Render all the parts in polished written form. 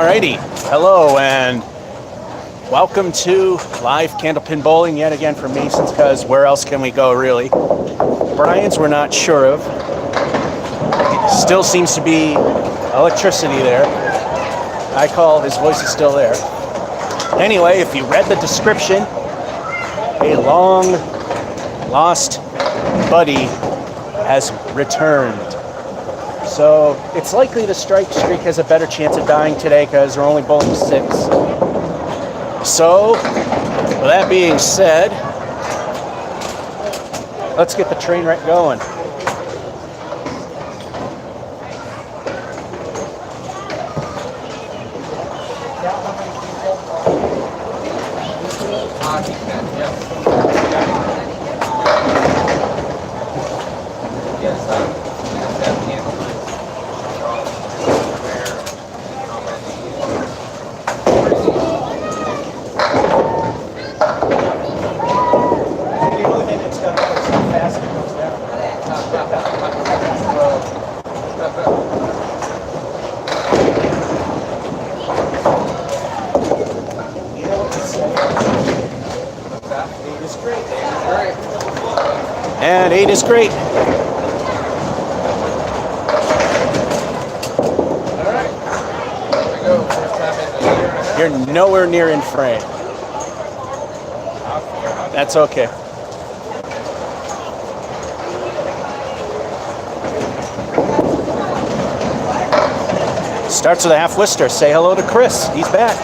Alrighty, hello and welcome to live Candlepin bowling yet again from Mason's, because where else can we go really? Brian's we're not sure of. Still seems to be electricity there. I call, his voice is still there. Anyway, if you read the description, a long lost buddy has returned. So it's likely the strike streak has a better chance of dying today because we're only bowling 6. So, with that being said, let's get the train wreck going. And 8 is great. Alright. Here we go. First time in a year and a half. You're nowhere near in frame. That's okay. Starts with a half Worcester. Say hello to Chris. He's back.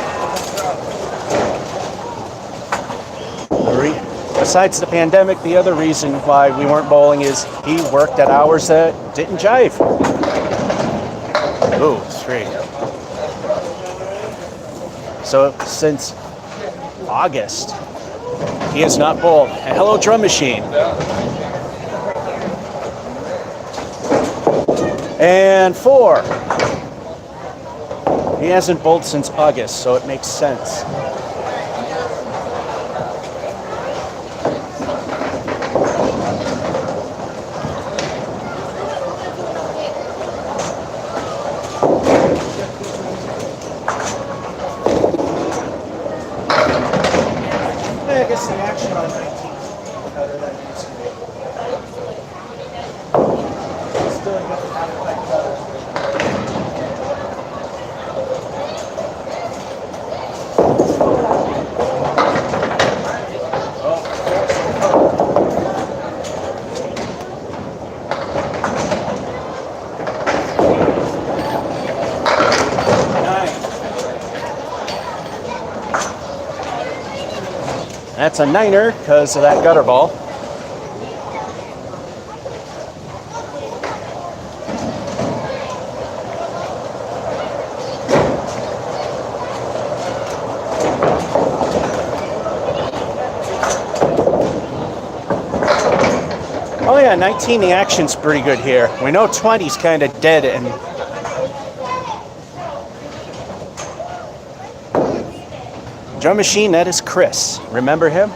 Besides the pandemic, the other reason why we weren't bowling is he worked at hours that didn't jive. Ooh, 3. So since August, he has not bowled. And hello, drum machine. And 4. He hasn't bowled since August, so it makes sense. I guess the action on 19 is better than it used to be. Still a good half-pipe better. That's a 9er because of that gutter ball. Oh yeah, 19, the action's pretty good here. We know 20's kind of dead and drum machine, that is Chris. Remember him?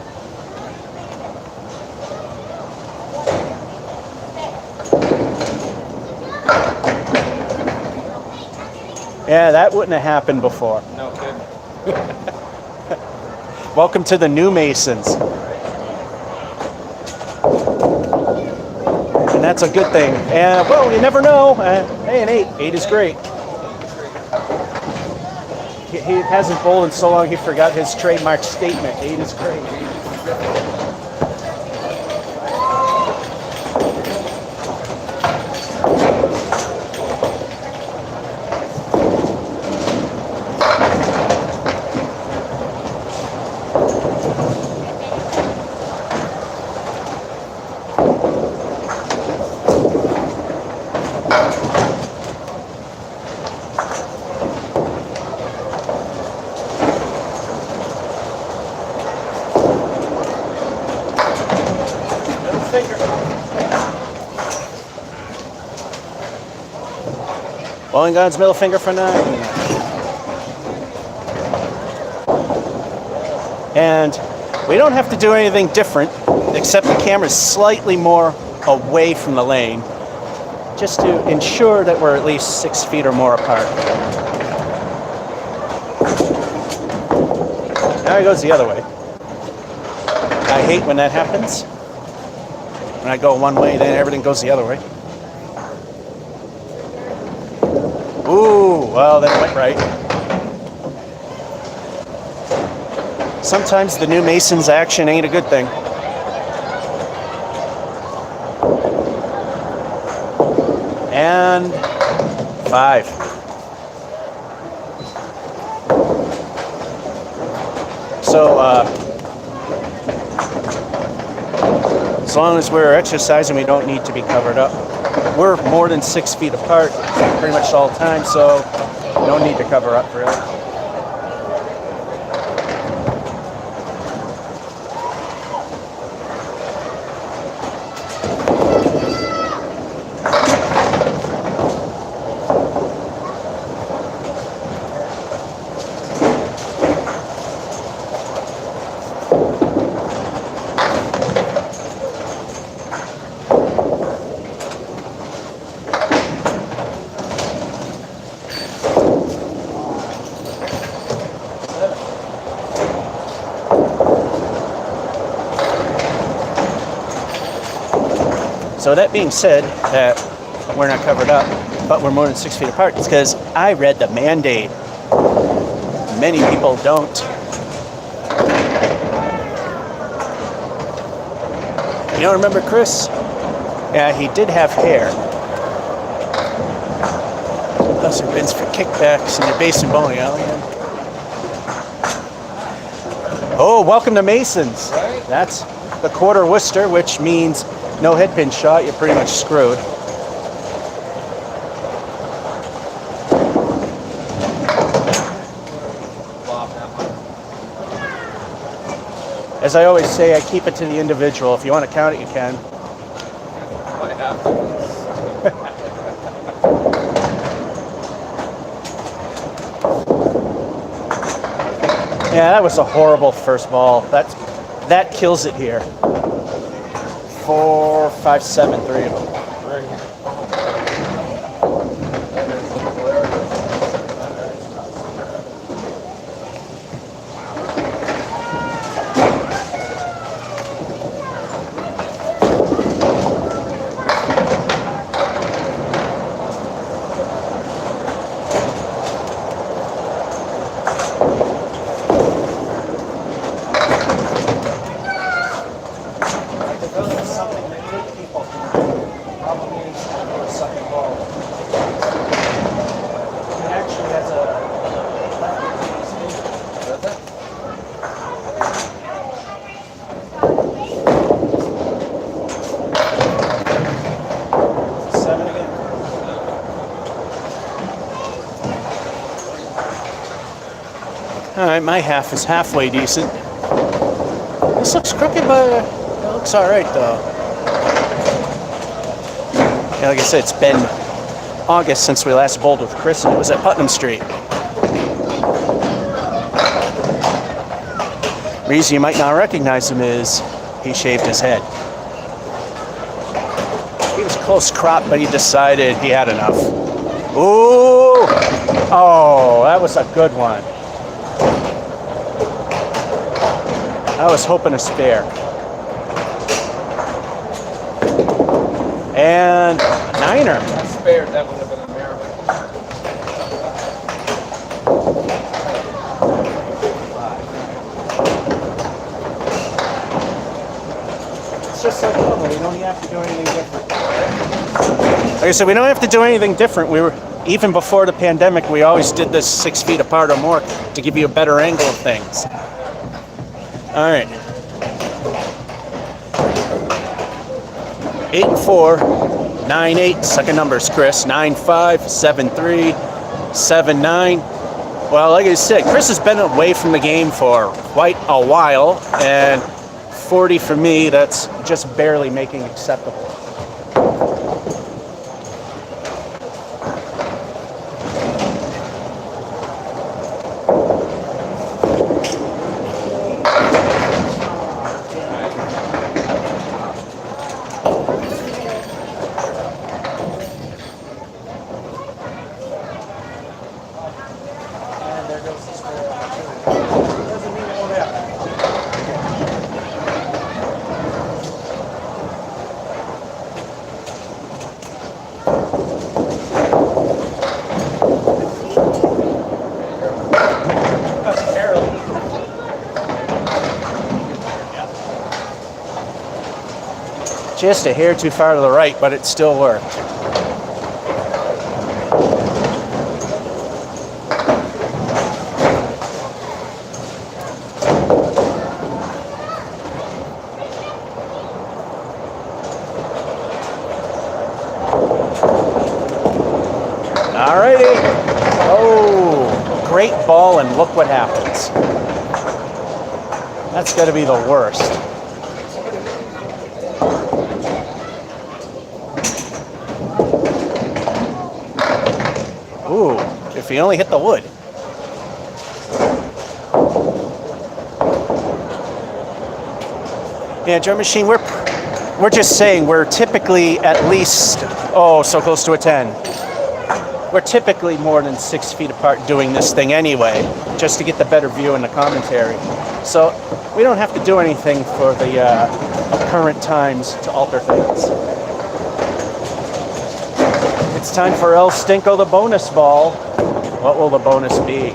Yeah, that wouldn't have happened before. No kidding. Welcome to the new Masons. And that's a good thing. And, well, you never know. Hey, an 8. 8 is great. He hasn't bowled in so long he forgot his trademark statement. 8 is great. Bowling God's middle finger for 9. And we don't have to do anything different, except the camera's slightly more away from the lane, just to ensure that we're at least 6 feet or more apart. Now it goes the other way. I hate when that happens. When I go one way, then everything goes the other way. Ooh, well, that went right. Sometimes the new Mason's action ain't a good thing. And 5. So, as long as we're exercising, we don't need to be covered up. We're more than 6 feet apart pretty much all the time, so no need to cover up, really. So that being said, that we're not covered up, but we're more than 6 feet apart, it's because I read the mandate. Many people don't. You don't remember Chris? Yeah, he did have hair. Those are bins for kickbacks in your basement bowling alley. Oh, welcome to Mason's. Right. That's the quarter Worcester, which means no head pin shot, you're pretty much screwed. As I always say, I keep it to the individual. If you want to count it, you can. I have to. Yeah, that was a horrible first ball. That kills it here. 4, 5, 7, 3 of them. All right, my half is halfway decent. This looks crooked, but it looks all right, though. Yeah, like I said, it's been August since we last bowled with Chris, and it was at Putnam Street. Reason you might not recognize him is he shaved his head. He was close crop, but he decided he had enough. Ooh! Oh, that was a good one. I was hoping to spare. And niner. I spared, that would have been a miracle. It's just like normal. We don't have to do anything different. Like I said, we don't have to do anything different. We were, even before the pandemic, we always did this 6 feet apart or more to give you a better angle of things. All right. 8 and 4, 9 8. Second numbers, Chris. 9 5, 7 3, 7 9. Well, like I said, Chris has been away from the game for quite a while, and 40 for me. That's just barely making acceptable. Just a hair too far to the right, but it still worked. Alrighty. Oh, great ball, and look what happens. That's got to be the worst. Ooh, if he only hit the wood. Yeah, drum machine, we're just saying we're typically at least, oh, so close to a 10. We're typically more than 6 feet apart doing this thing anyway, just to get the better view in the commentary. So we don't have to do anything for the current times to alter things. It's time for El Stinko, the bonus ball. What will the bonus be?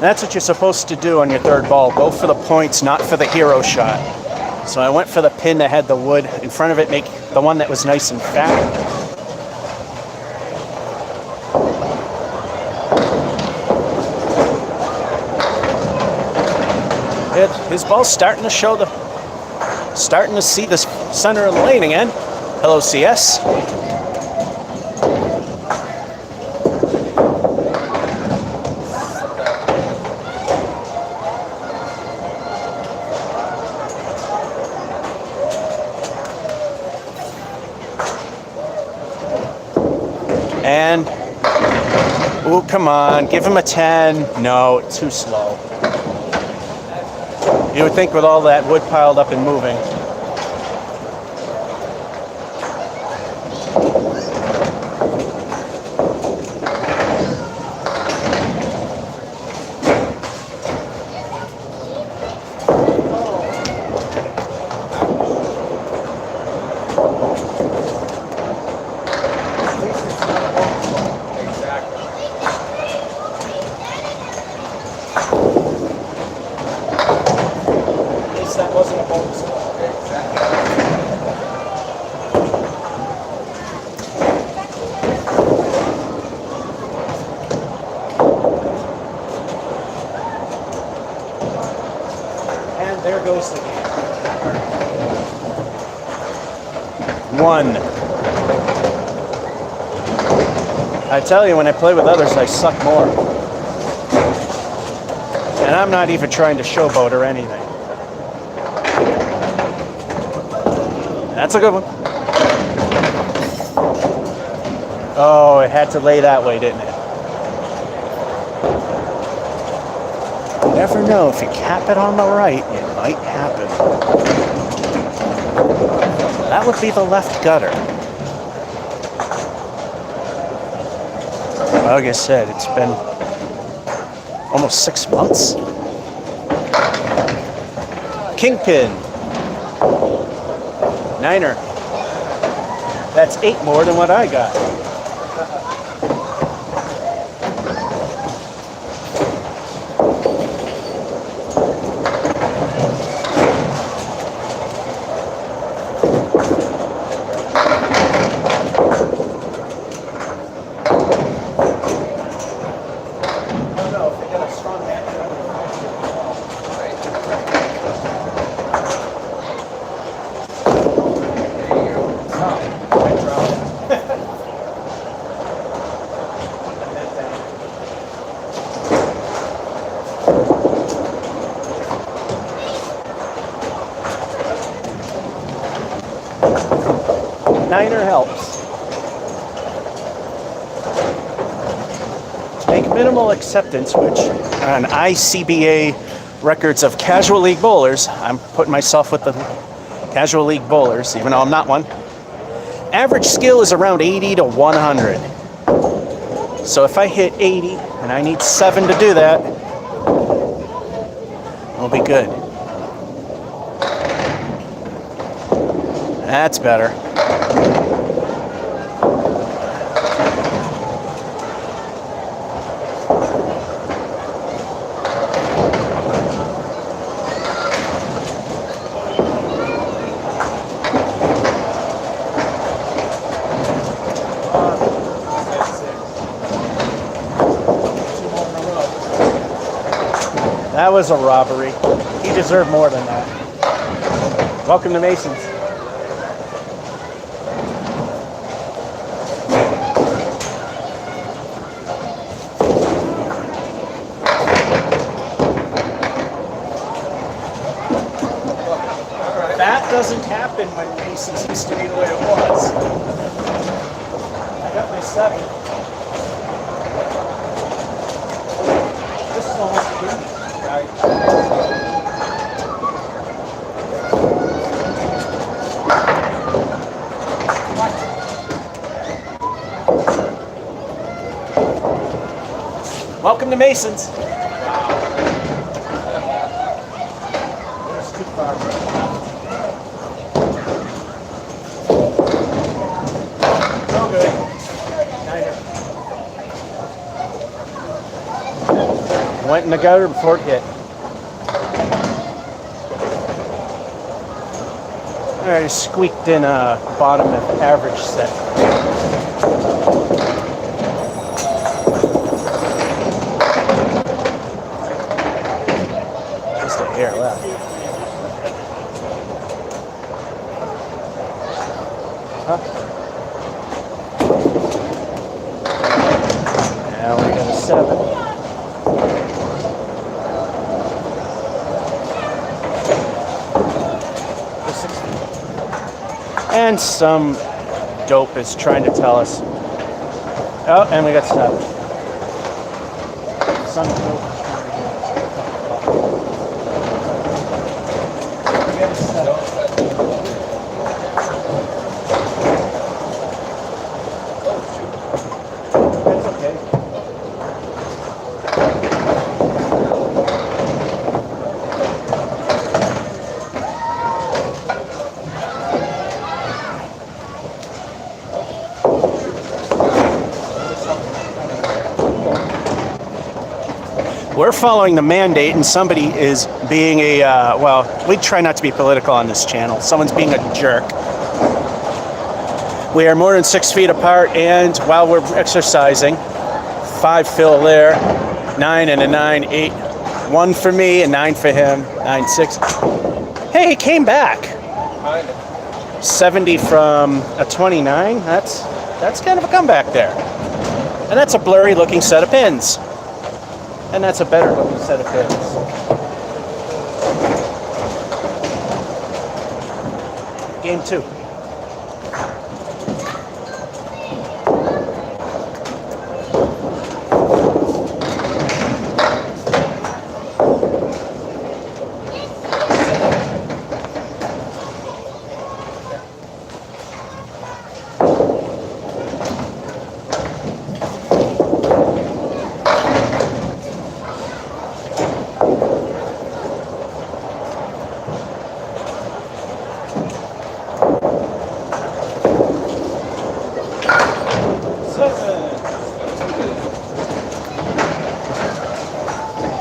That's what you're supposed to do on your third ball. Go for the points, not for the hero shot. So I went for the pin that had the wood in front of it, make the one that was nice and fat. His ball's starting to see the center of the lane again. Hello, CS. And, ooh, come on, give him a 10. No, too slow. You would think with all that wood piled up and moving. That wasn't a bonus ball. Exactly. And there goes the game. 1. I tell you, when I play with others, I suck more. And I'm not even trying to showboat or anything. That's a good one. Oh, it had to lay that way, didn't it? You never know. If you cap it on the right, it might happen. That would be the left gutter. Like I said, it's been almost 6 months. Kingpin. 9er. That's 8 more than what I got. Niner helps. Take him minimal acceptance, which on ICBA records of casual league bowlers, I'm putting myself with the casual league bowlers, even though I'm not one. Average skill is around 80 to 100. So if I hit 80 and I need 7 to do that, we'll be good. That's better. That was a robbery. He deserved more than that. Welcome to Mason's. That doesn't happen when Mason's used to be the way it was. I got my 7. This is almost a good. Welcome to Mason's. There's too far. So good. Went in the gutter before it hit. I squeaked in a bottom of average set. Just a hair left. Huh? Now we got a 7. And some dope is trying to tell us. Oh, and we got 7. Some dope is trying to get us. We got a 7. That's okay. We're following the mandate, and somebody is being a, well, we try not to be political on this channel. Someone's being a jerk. We are more than 6 feet apart, and while we're exercising, 5 fill there, 9 and a 9, 8, 1 for me and 9 for him, 9, 6. Hey, he came back. 70 from a 29. That's kind of a comeback there. And that's a blurry looking set of pins. And that's a better looking set of pins. Game 2.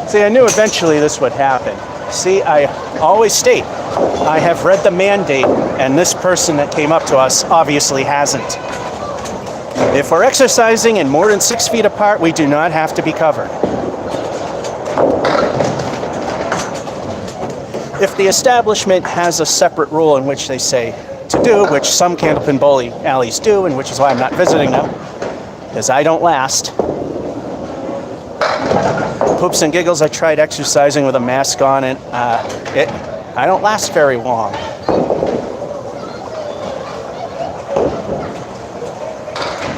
See, I knew eventually this would happen. See, I always state, I have read the mandate, and this person that came up to us obviously hasn't. If we're exercising and more than 6 feet apart, we do not have to be covered. If the establishment has a separate rule in which they say to do, which some Candlepin bowling alleys do, and which is why I'm not visiting them, because I don't last. Poops and giggles, I tried exercising with a mask on, and I don't last very long.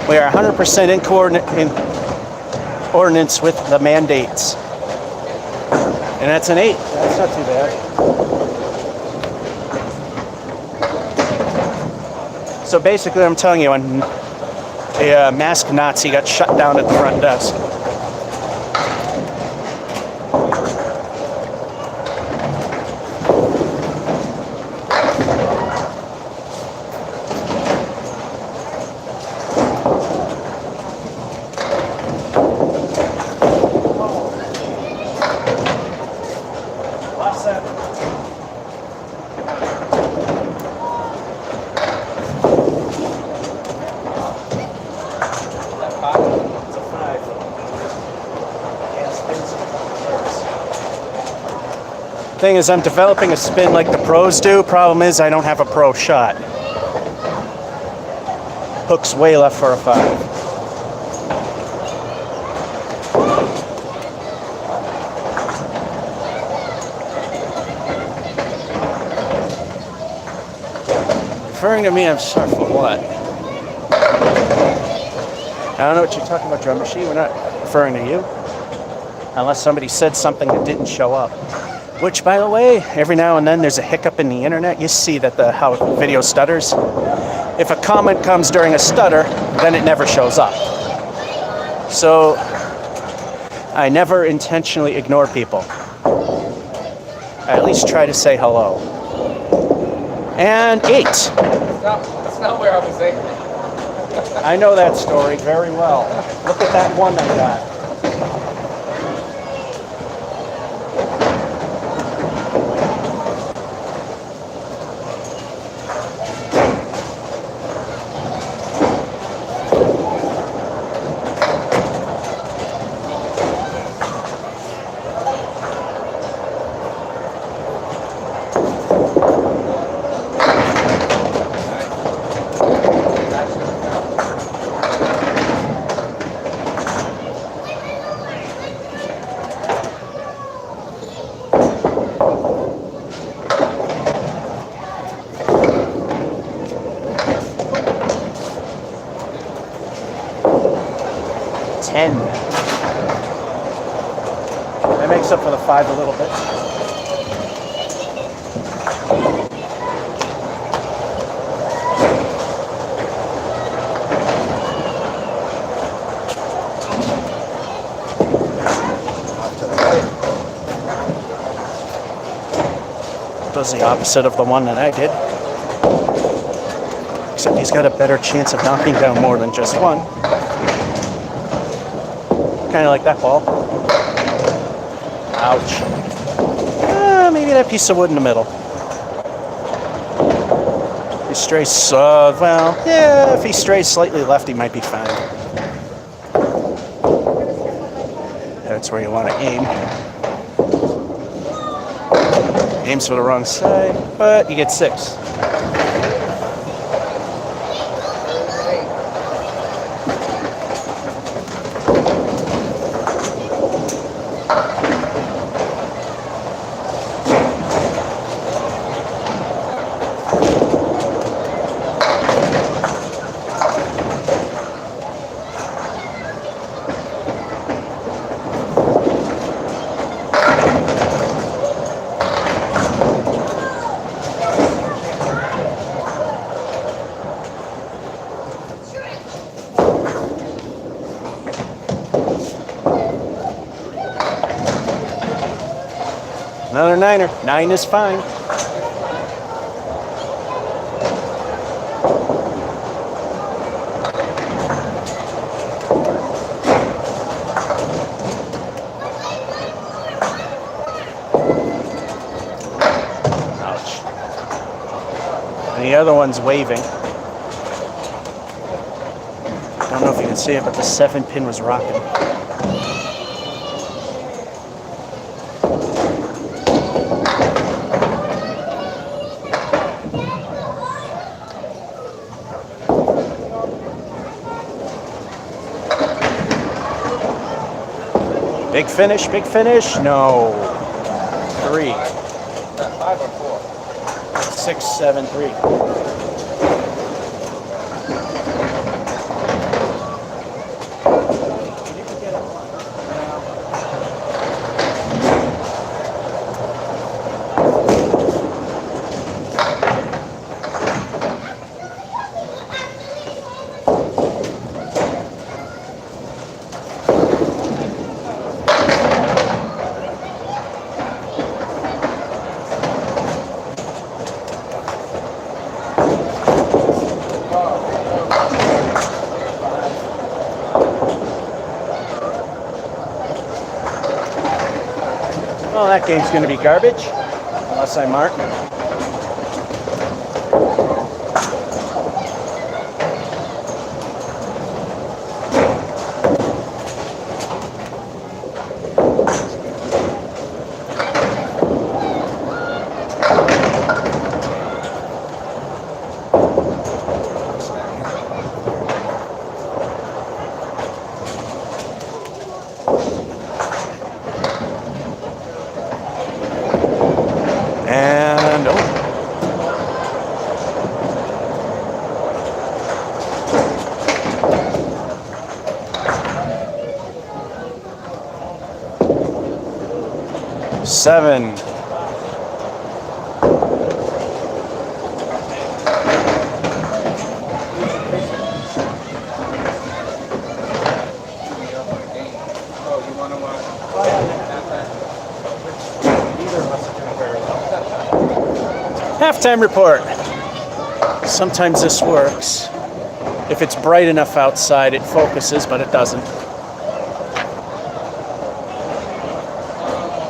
We are 100% in coordinate. ordinance with the mandates. And that's an 8. That's not too bad. So basically, I'm telling you, when a masked Nazi got shut down at the front desk. Thing is, I'm developing a spin like the pros do. Problem is, I don't have a pro shot. Hook's way left for a 5. Referring to me, I'm sorry for what? I don't know what you're talking about, drum machine. We're not referring to you. Unless somebody said something that didn't show up. Which, by the way, every now and then there's a hiccup in the internet. You see that how video stutters. If a comment comes during a stutter, then it never shows up. So I never intentionally ignore people. I at least try to say hello. And 8. That's not where I was aiming. I know that story very well. Look at that one I got. That makes up for the 5 a little bit. Does the opposite of the one that I did. Except he's got a better chance of knocking down more than just one. Kind of like that ball. Ouch. Maybe that piece of wood in the middle. He strays, well, yeah, if he strays slightly left, he might be fine. That's where you want to aim. Aims for the wrong side, but you get 6. Another 9er. 9 is fine. Ouch. And the other one's waving. I don't know if you can see it, but the 7-pin was rocking. Big finish, big finish. No. 3. 5 or 4? 6, 7, 3. Well, that game's going to be garbage, unless I mark. And, oh. Seven. Oh, you want to watch? Halftime report. Sometimes this works. If it's bright enough outside, it focuses, but it doesn't.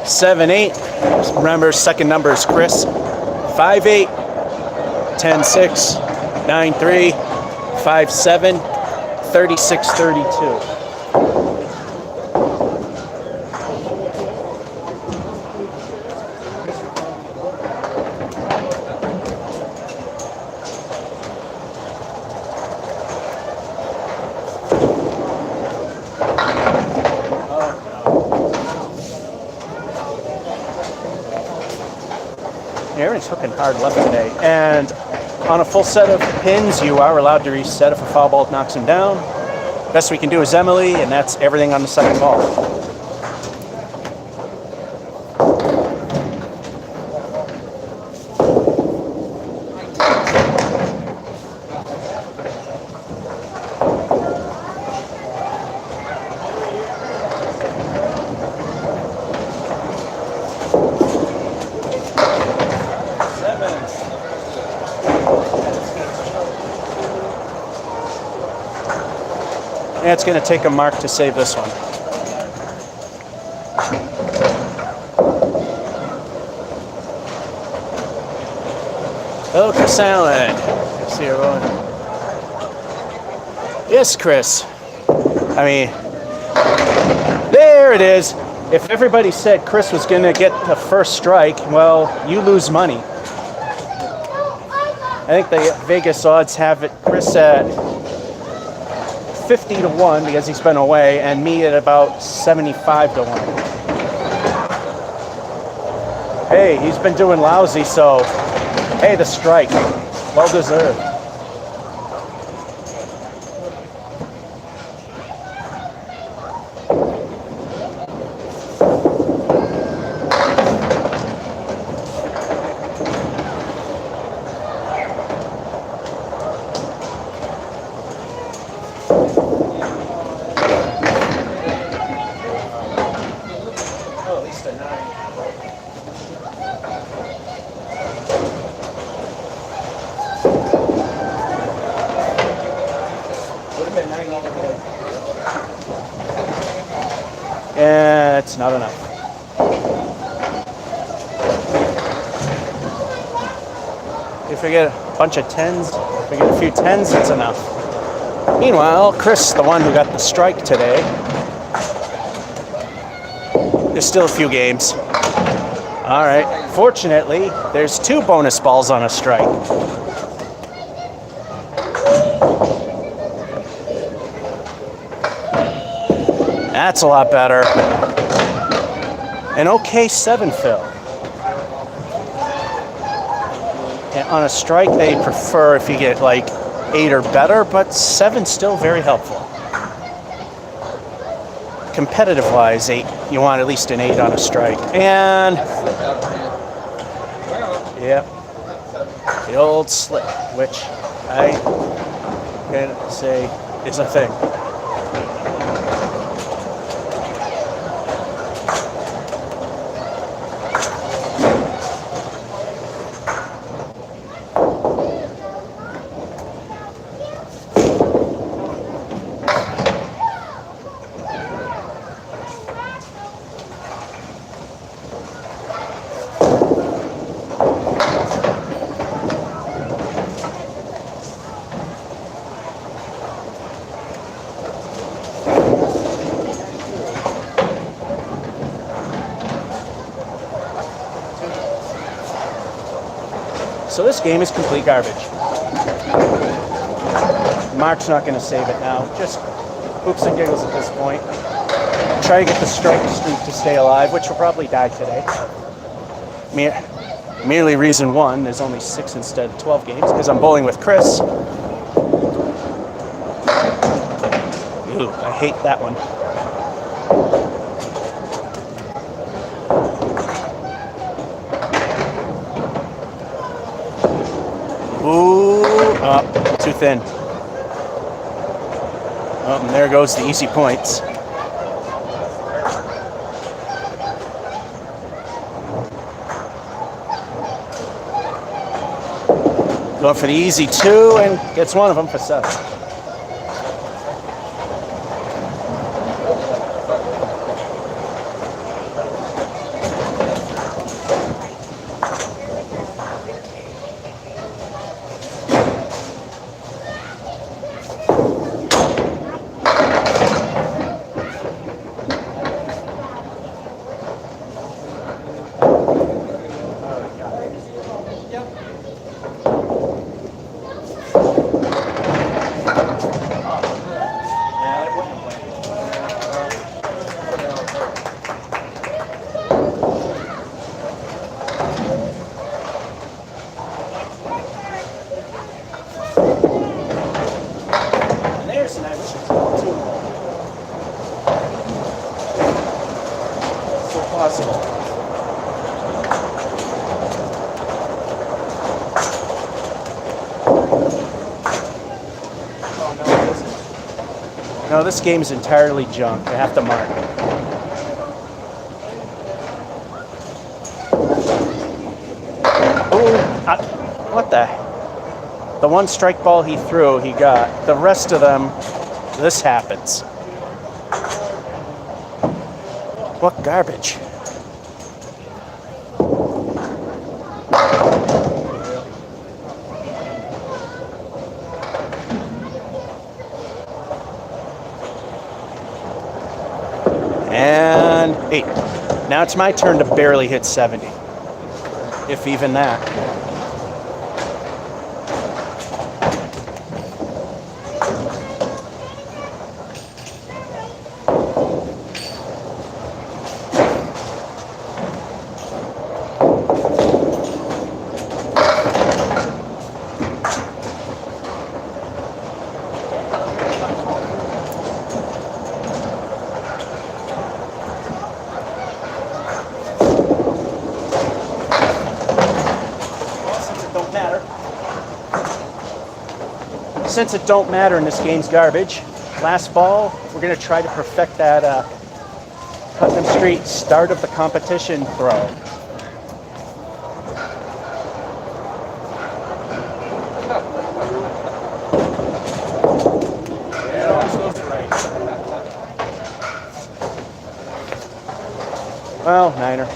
7-8. Remember, second number is Chris. 5-8, 10-6, 9-3, 5-7, 36-32. Aaron's hooking hard left today. And on a full set of pins, you are allowed to reset if a foul ball knocks him down. Best we can do is Emily, and that's everything on the second ball. And it's going to take a mark to save this one. Hello, Chris Allen. See you, everyone. Yes, Chris. I mean, there it is. If everybody said Chris was going to get the first strike, well, you lose money. I think the Vegas odds have it Chris at 50-1 because he's been away, and me at about 75-1. Hey, he's been doing lousy, so hey, the strike, well deserved. And it's not enough. If we get a bunch of 10s, if we get a few 10s, it's enough. Meanwhile, Chris, the one who got the strike today, there's still a few games. All right. Fortunately, there's 2 bonus balls on a strike. That's a lot better. An okay 7 fill. And on a strike, they prefer if you get like 8 or better, but 7's still very helpful. Competitive-wise, 8. You want at least an 8 on a strike. And yep, the old slip, which I can say is a thing. So this game is complete garbage. Mark's not going to save it now. Just hoops and giggles at this point. Try to get the strike streak to stay alive, which will probably die today. Merely reason one, there's only 6 instead of 12 games, because I'm bowling with Chris. Ooh, I hate that one. Ooh, oh, too thin. Oh, and there goes the easy points. Going for the easy 2 and gets one of them for 7. No, this game is entirely junk. I have to mark. Oh, what the? The one strike ball he threw, he got. The rest of them, this happens. What garbage. And 8. Now it's my turn to barely hit 70. If even that. Since it don't matter and this game's garbage, last ball, we're going to try to perfect that Putnam Street start of the competition throw. Well, Niner.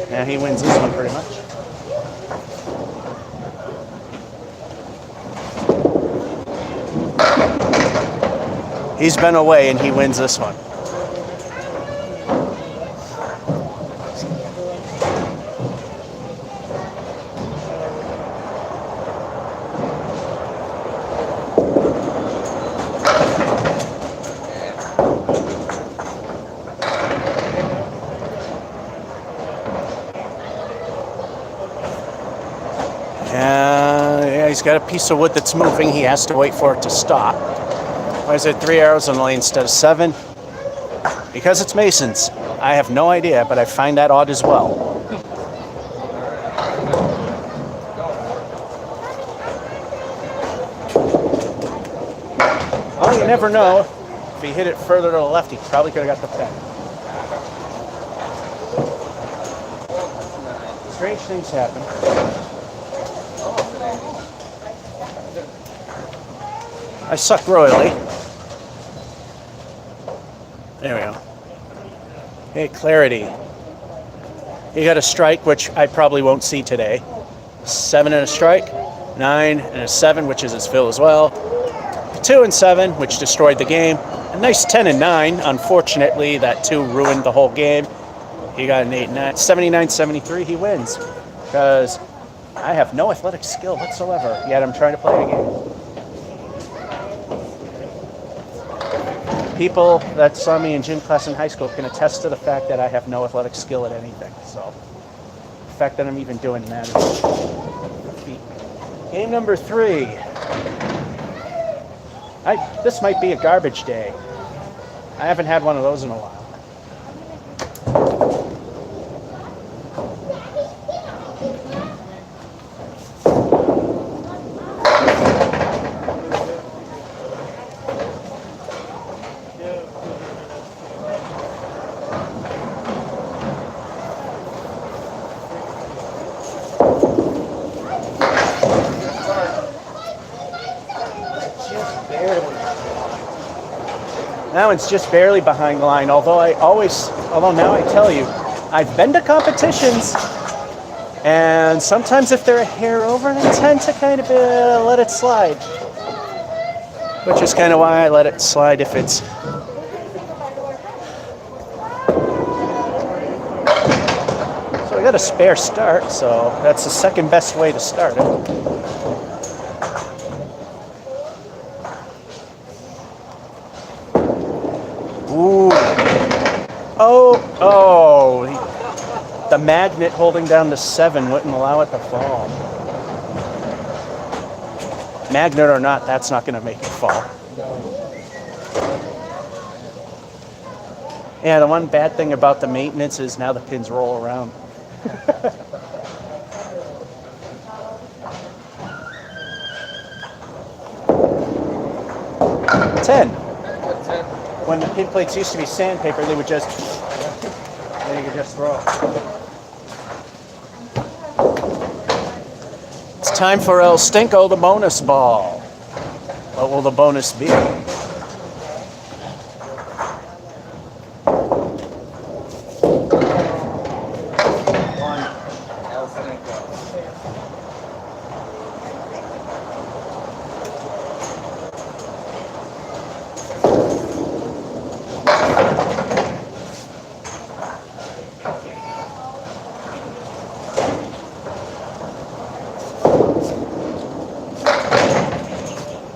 Yeah, he wins this one pretty much. He's been away and he wins this one. Yeah, he's got a piece of wood that's moving. He has to wait for it to stop. Why is there 3 arrows on the lane instead of 7? Because it's Masons. I have no idea, but I find that odd as well. Well, you never know. If he hit it further to the left, he probably could have got the pen. Strange things happen. I suck royally. There we go. Hey, clarity. He got a strike, which I probably won't see today. 7 and a strike. 9 and a 7, which is his fill as well. 2 and 7, which destroyed the game. A nice 10 and 9. Unfortunately, that 2 ruined the whole game. He got an 8 and 9. 79-73, he wins. Because I have no athletic skill whatsoever, yet I'm trying to play a game. People that saw me in gym class in high school can attest to the fact that I have no athletic skill at anything. So the fact that I'm even doing that is a feat. Game number 3. This might be a garbage day. I haven't had one of those in a while. Now it's just barely behind the line, although now I tell you, I've been to competitions, and sometimes if they're a hair over, they tend to kind of let it slide. Which is kind of why I let it slide if it's... So I got a spare start, so that's the second best way to start it. Ooh. Oh, the magnet holding down the 7 wouldn't allow it to fall. Magnet or not, that's not going to make it fall. Yeah, the one bad thing about the maintenance is now the pins roll around. Ten. When the pin plates used to be sandpaper, they would just, then you could just throw it. It's time for El Stinko, the bonus ball. What will the bonus be? One. El Stinko.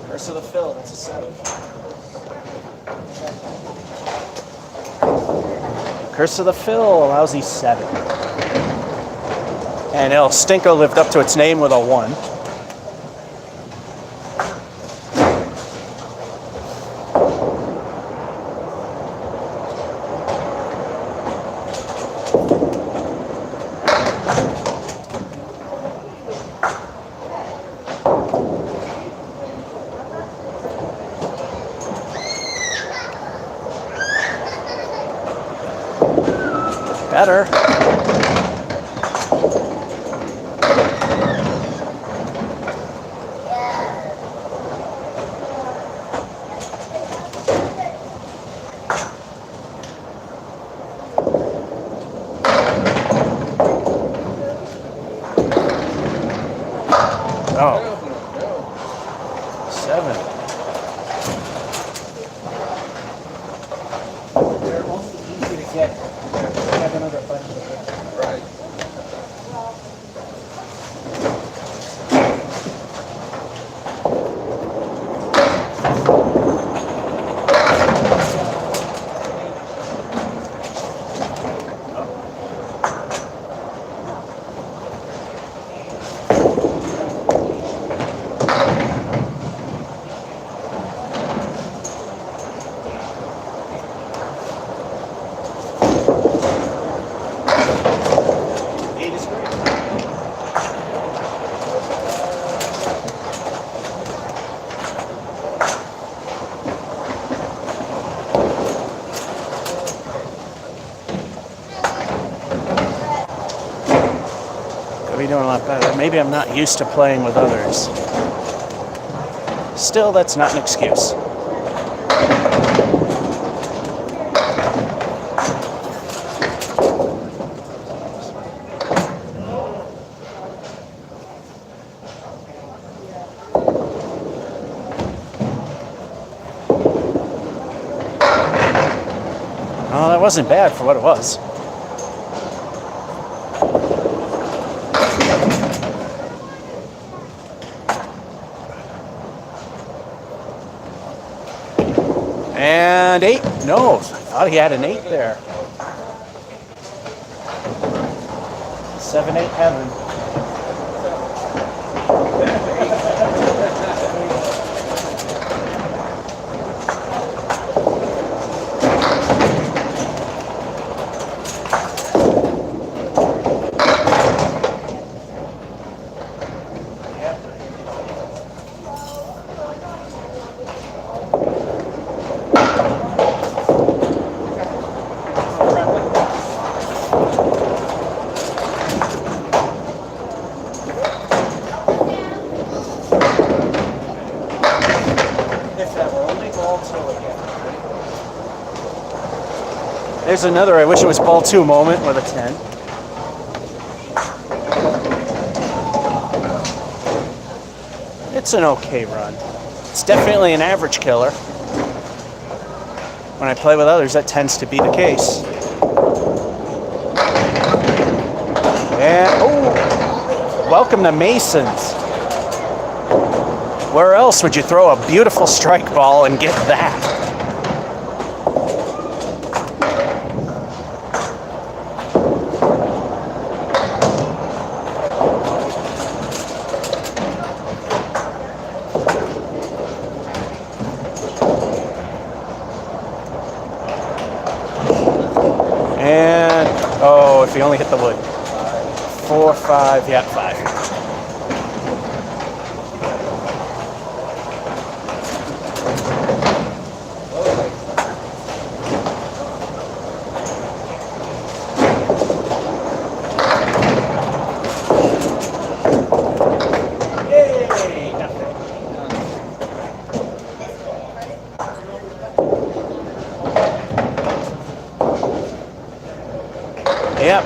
Curse of the Fill, that's a 7. Curse of the Fill, lousy 7. And El Stinko lived up to its name with a 1. Better. Oh. 7. They're also easy to get. Have another bunch of them. Right. Doing a lot better. Maybe I'm not used to playing with others. Still, that's not an excuse. Oh, that wasn't bad for what it was. And 8. No, I thought he had an 8 there. 7-8 heaven. There's another I wish it was ball 2 moment with a 10. It's an okay run. It's definitely an average killer. When I play with others, that tends to be the case. And, oh, welcome to Masons. Where else would you throw a beautiful strike ball and get that? And, oh, if he only hit the wood. 4, 5, yeah, 5. Yay! Nothing. Yep.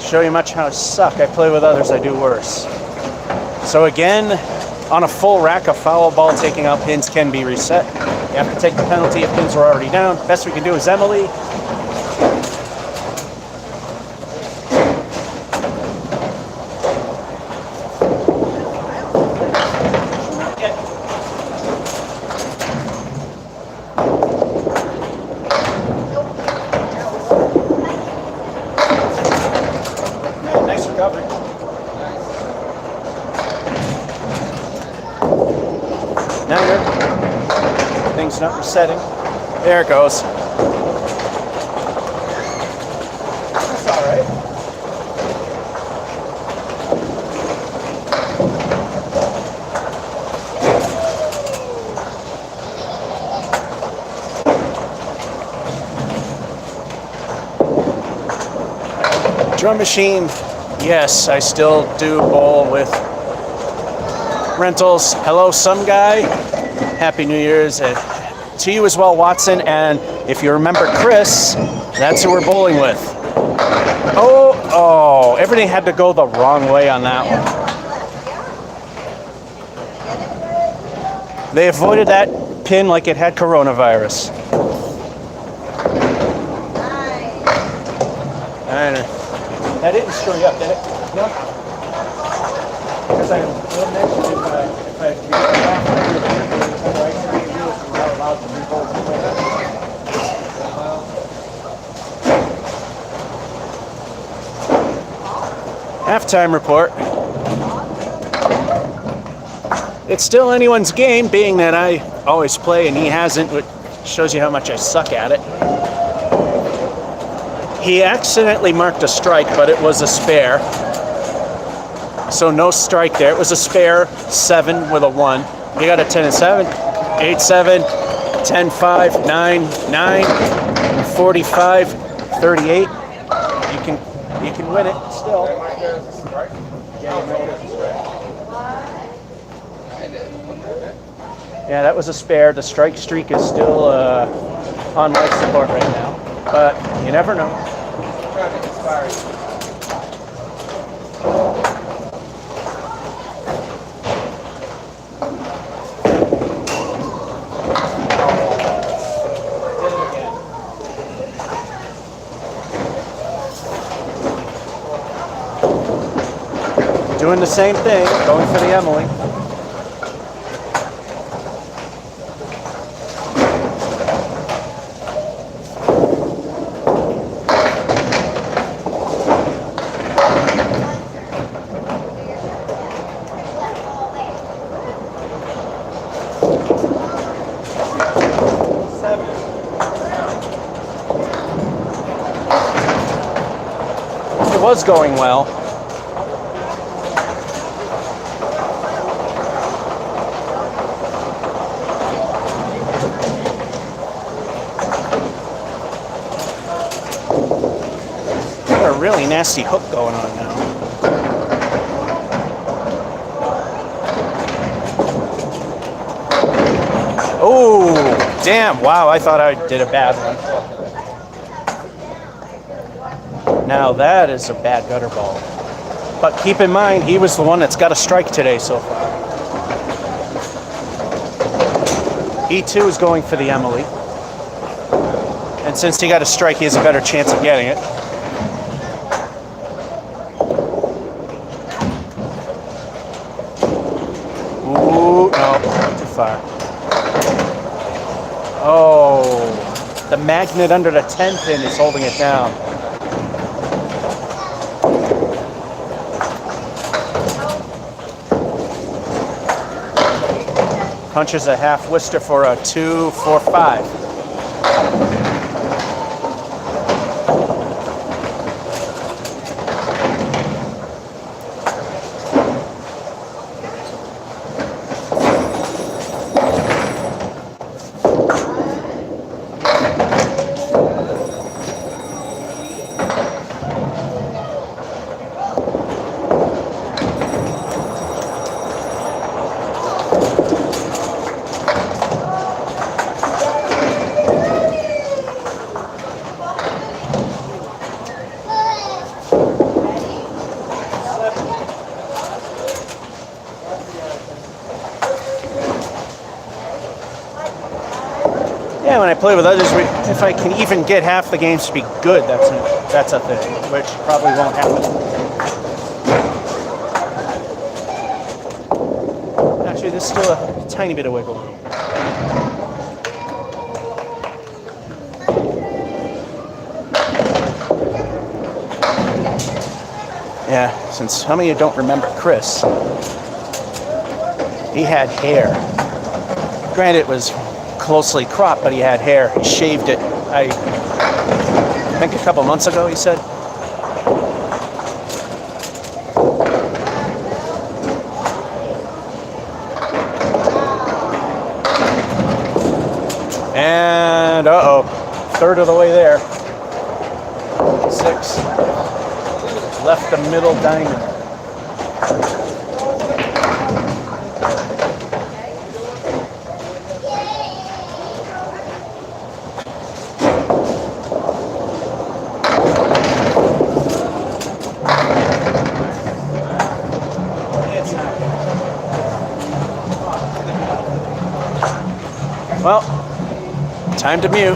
Show you much how I suck. I play with others, I do worse. So again, on a full rack, a foul ball taking out pins can be reset. You have to take the penalty if pins are already down. Best we can do is Emily. Nice recovery. Now your thing's not resetting. There it goes. That's all right. Drum machine. Yes, I still do bowl with rentals. Hello, some guy. Happy New Year's to you as well, Watson. And if you remember Chris, that's who we're bowling with. Oh, everything had to go the wrong way on that one. They avoided that pin like it had coronavirus. And that didn't screw you up, did it? No. Because I will mention if I we're allowed to do both. Halftime report. It's still anyone's game, being that I always play and he hasn't, which shows you how much I suck at it. He accidentally marked a strike, but it was a spare. So no strike there. It was a spare 7 with a 1. You got a 10 and 7, 8, 7, 10, 5, 9, 9, 45, 38. You can win it still. Yeah, that was a spare. The strike streak is still on life support right now, but you never know. Doing the same thing, going for the Emily. It was going well. Got a really nasty hook going on now. Oh, damn. Wow, I thought I did a bad one. Now that is a bad gutter ball. But keep in mind, he was the one that's got a strike today so far. He too is going for the Emily. And since he got a strike, he has a better chance of getting it. Ooh, no, too far. Oh, the magnet under the 10 pin is holding it down. Punches a half Worcester for a 2-4-5. Yeah, when I play with others, if I can even get half the games to be good, that's a thing, which probably won't happen. Actually, there's still a tiny bit of wiggle room. Yeah, since some of you don't remember Chris, he had hair. Granted, it was closely cropped, but he had hair. He shaved it, I think a couple months ago, he said. And uh-oh, third of the way there. 6. Left the middle diamond. Well, time to mute.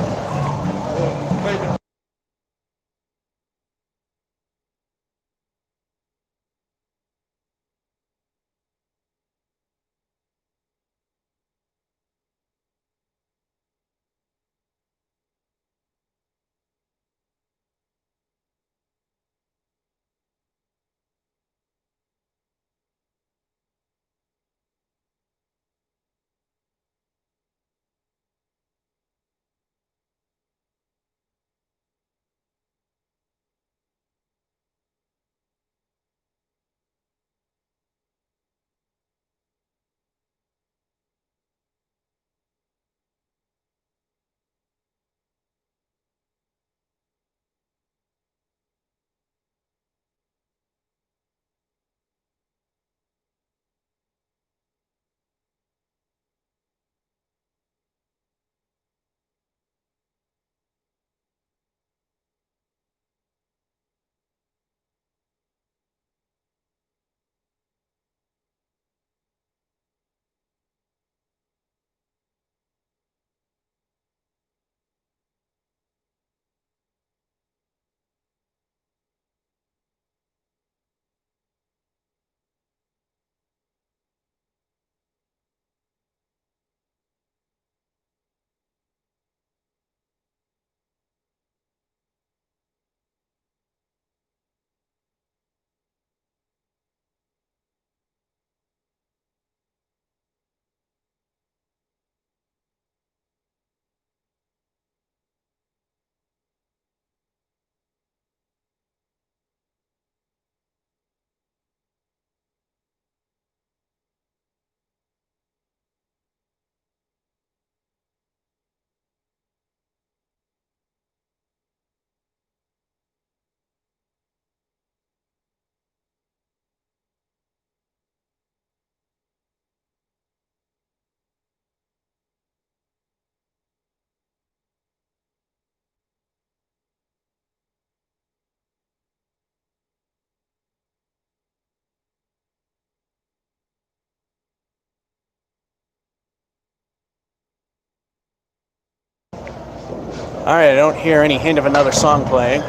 All right, I don't hear any hint of another song playing.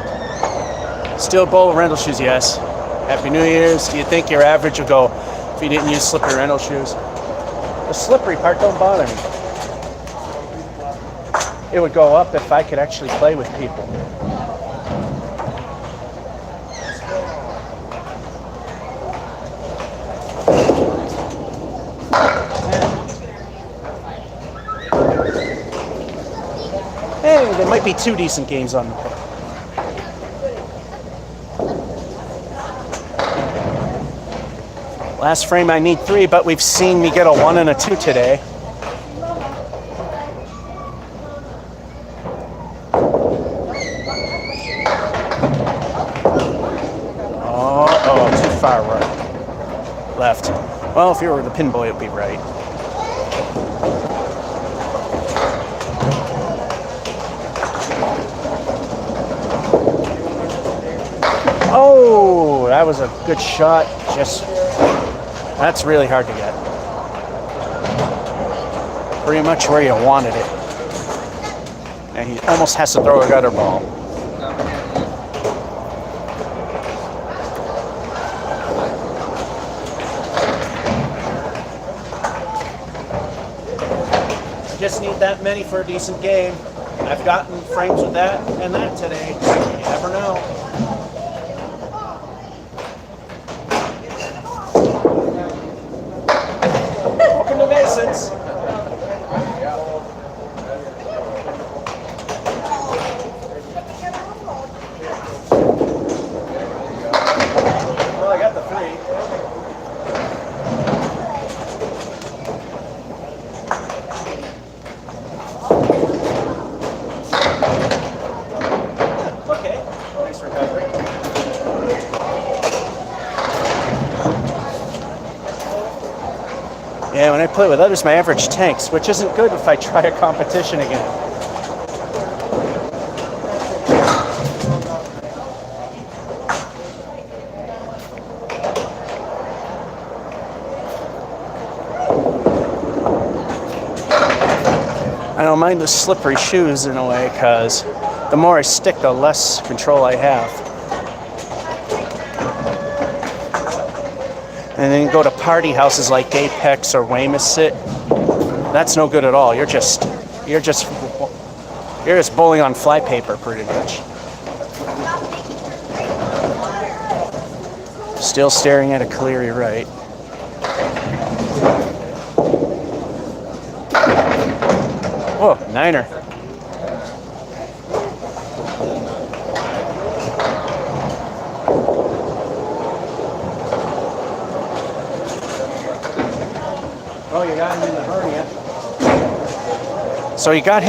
Still bowl rental shoes, yes. Happy New Year's. Do you think your average would go if you didn't use slippery rental shoes? The slippery part don't bother me. It would go up if I could actually play with people. Hey, there might be 2 decent games on the book. Last frame I need 3, but we've seen me get a 1 and a 2 today. Oh, too far right. Left. Well, if you were the pin boy, it'd be right. Oh, that was a good shot. That's really hard to get. Pretty much where you wanted it. And he almost has to throw a gutter ball. I just need that many for a decent game. I've gotten frames with that and that today. You never know. Welcome to Masons. Well, I got the 3. Okay, nice recovery. Yeah, when I play with others, my average tanks, which isn't good if I try a competition again. I don't mind the slippery shoes in a way, because the more I stick, the less control I have. And then go to party houses like Apex or Weymouth. That's no good at all. You're just bowling on flypaper, pretty much. Still staring at a Cleary right. Oh, 9er. Oh, you got him in the hernia. So he got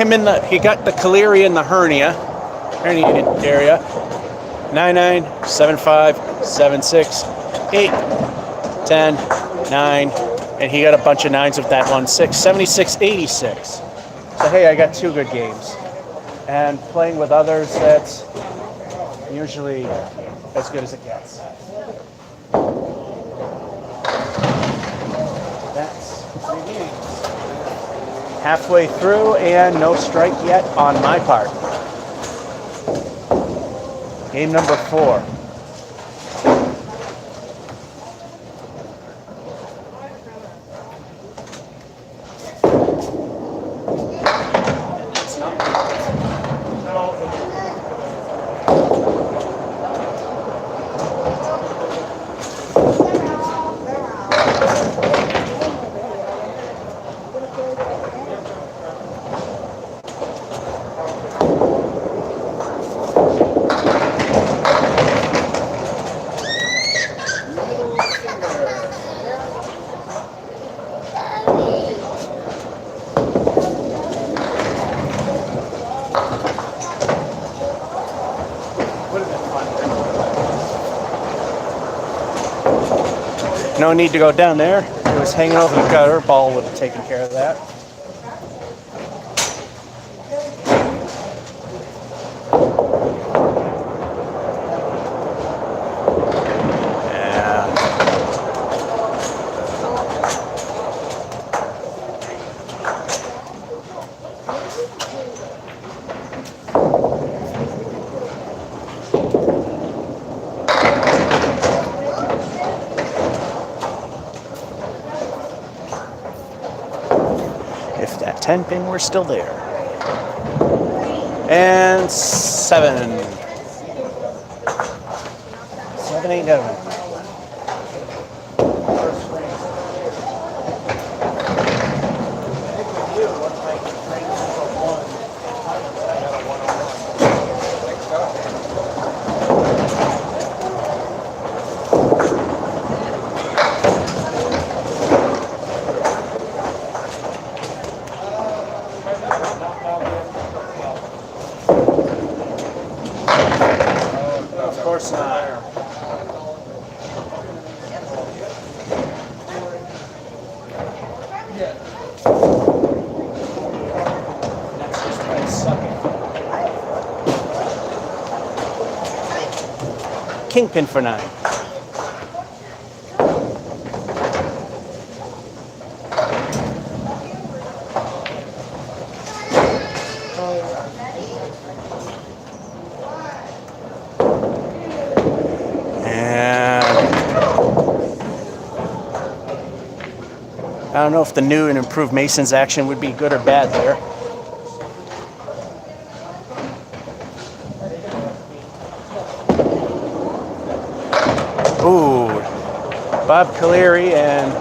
the Cleary in the hernia area. 9-9, 7-5, 7-6, 8, 10, 9, and he got a bunch of 9s with that 1-6, 76, 86. So hey, I got 2 good games. And playing with others, that's usually as good as it gets. That's 3 games. Halfway through and no strike yet on my part. Game number 4. No need to go down there. It was hanging over the gutter. Ball would have taken care of that. Yeah. If that 10 pin were still there. And 7. 7 ain't going. Of course not. That's just by sucking. Kingpin for 9. I don't know if the new and improved Mason's action would be good or bad there. Ooh, Bob Caleri, and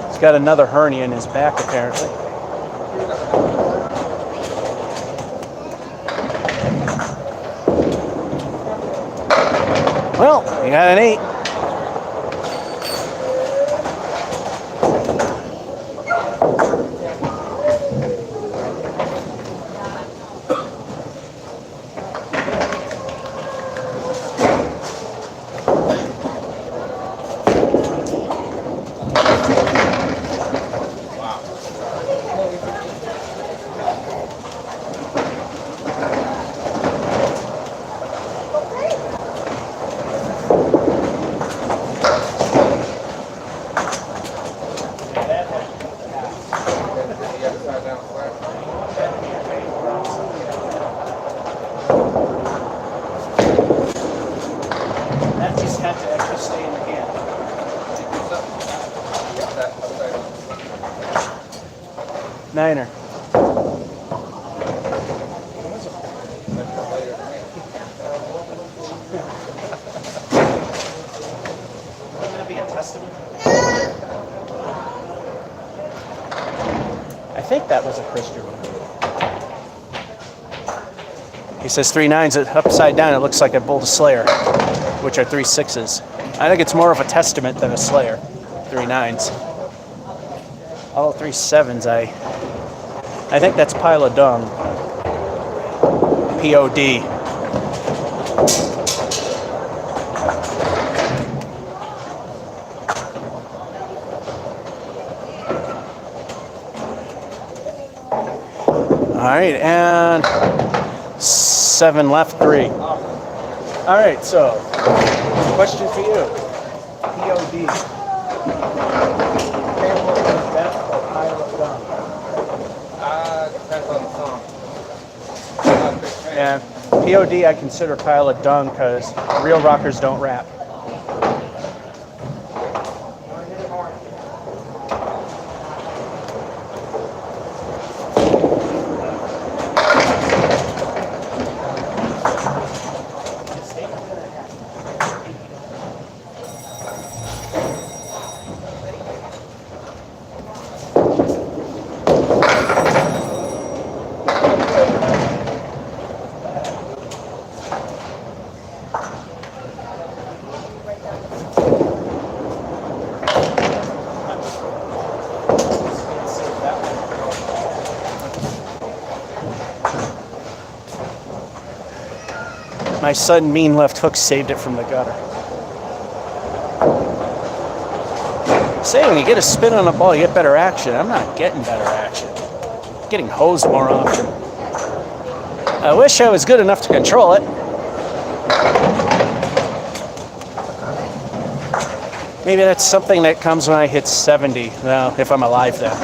he's got another hernia in his back apparently. Well, you got an 8. That just had to actually stay in the hand. Niner. Wouldn't that be a testament? I think that was a Christian one. He says 3 9s upside down. It looks like a bolt of Slayer, which are 3 6s. I think it's more of a testament than a Slayer. 3 9s. All 3 7s. I think that's pile of dung. POD. All right, and 7 left, 3. All right, so question for you. POD. Best or pile of dung? Depends on the song. And POD I consider pile of dung because real rockers don't rap. My sudden mean left hook saved it from the gutter. Say when you get a spin on a ball, you get better action. I'm not getting better action. I'm getting hosed more often. I wish I was good enough to control it. Maybe that's something that comes when I hit 70. Well, if I'm alive then.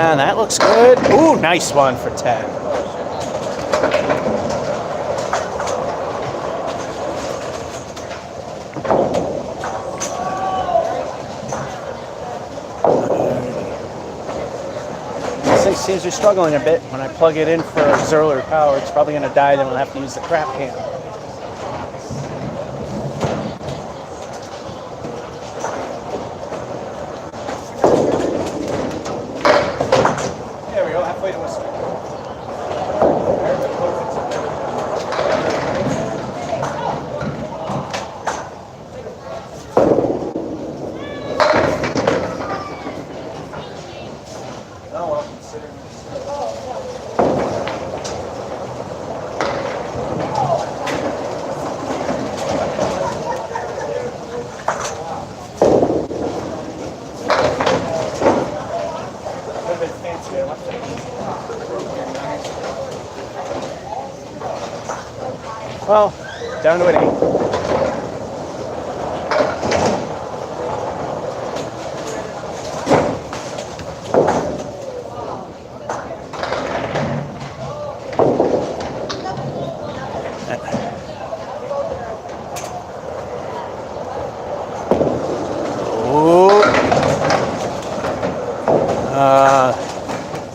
And that looks good. Ooh, nice one for 10. This thing seems to be struggling a bit. When I plug it in for auxiliary power, it's probably going to die, then we'll have to use the crap can. There we go, halfway to whistle. Oh well, considering well, down to an 8.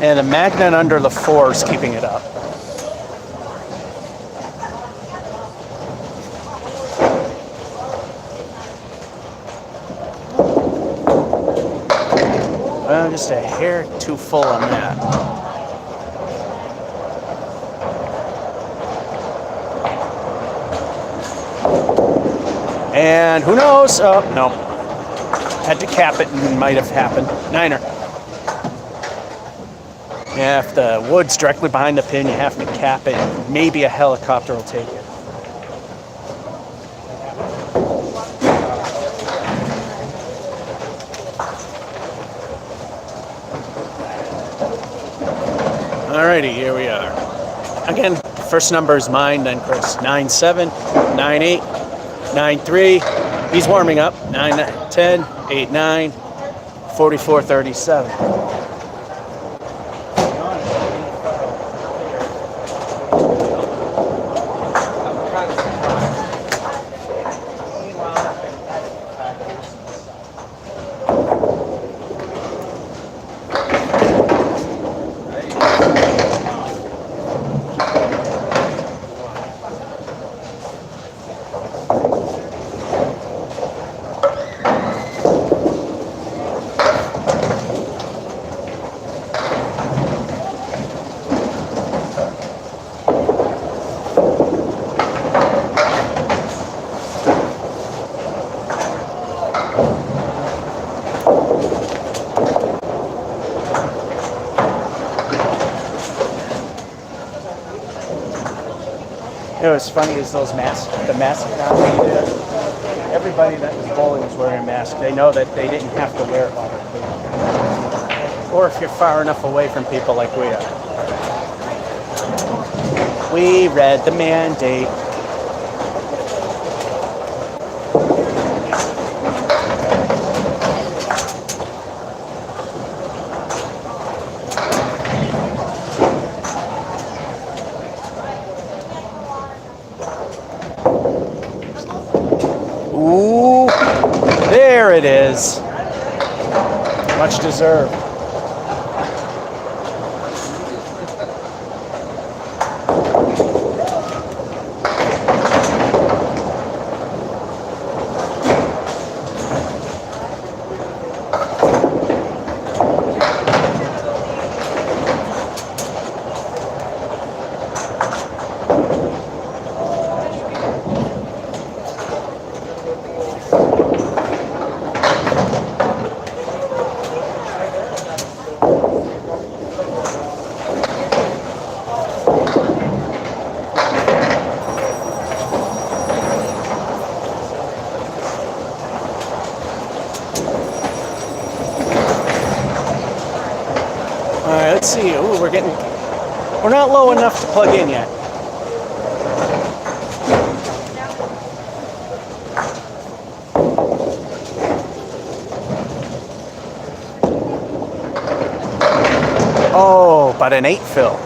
And the magnet under the 4 is keeping it up. Well, just a hair too full on that. And who knows? Oh, no. Had to cap it and it might have happened. 9er. Yeah, if the wood's directly behind the pin, you have to cap it. Maybe a helicopter will take it. Alrighty, here we are. Again, first number is mine, then Chris. 9-7, 9-8, 9-3. He's warming up. 9-10, 8-9, 44-37. You know, what's funny is the mask economy did. Everybody that was bowling was wearing a mask. They know that they didn't have to wear it while they're playing. Or if you're far enough away from people like we are. We read the mandate. Ooh, there it is. Much deserved. Let's see. Ooh, we're not low enough to plug in yet. Oh, but an 8 fill.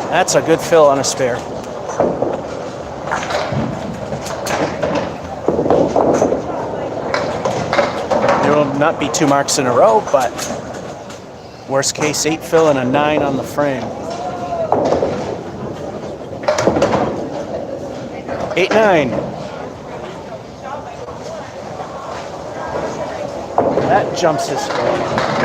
That's a good fill on a spare. There will not be 2 marks in a row, but worst case 8 fill and a 9 on the frame. 8-9. That jumps his score.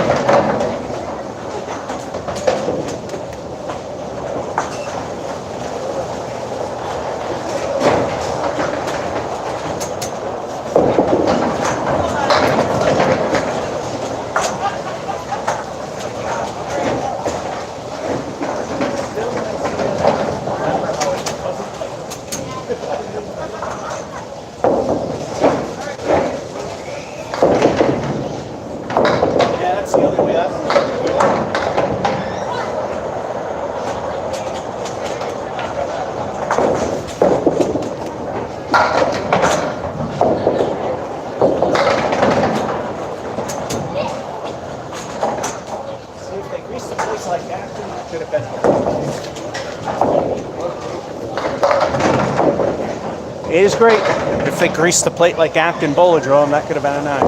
It is great. If they greased the plate like Acton Bolodrome, that could have been a 9.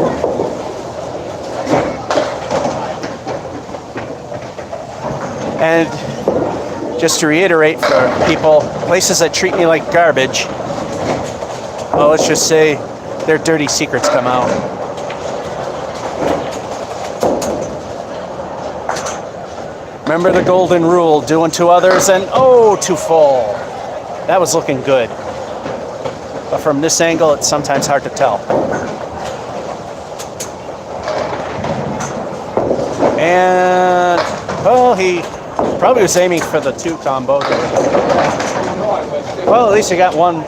And just to reiterate for people, places that treat me like garbage, well, let's just say their dirty secrets come out. Remember the golden rule, do unto others and oh, too full. That was looking good. But from this angle, it's sometimes hard to tell. And, well, he probably was aiming for the 2 combo. Well, at least he got one.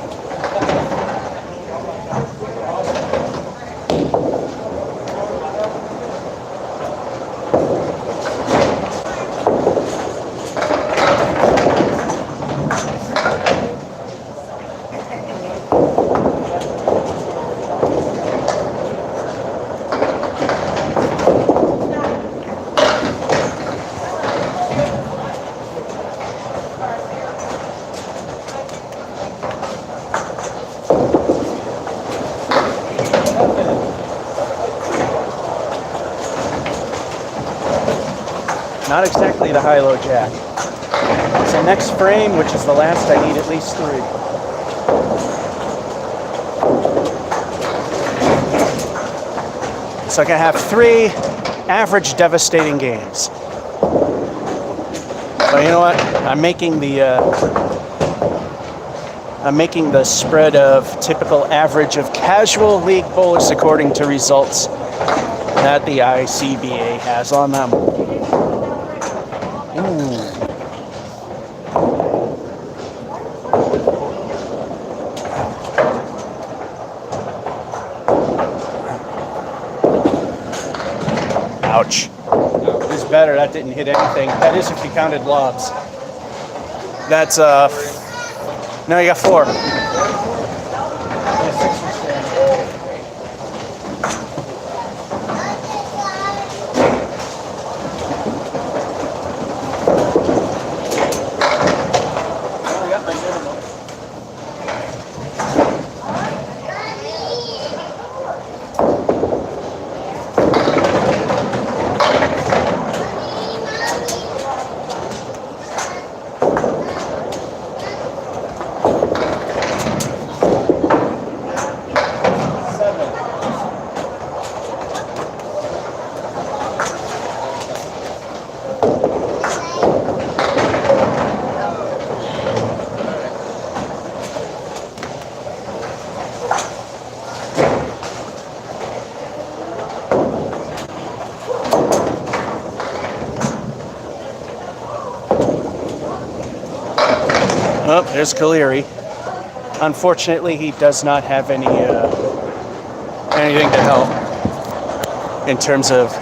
Not exactly the high-low jack. So next frame, which is the last, I need at least 3. So I can have 3 average devastating games. So you know what? I'm making the spread of typical average of casual league bowlers according to results that the ICBA has on them. Ouch. This is better. That didn't hit anything. That is if you counted lobs. That's, no, you got 4. Yeah, 6 for standing. Well, I got my minimum. Oh, there's Kaleri. Unfortunately, he does not have any anything to help in terms of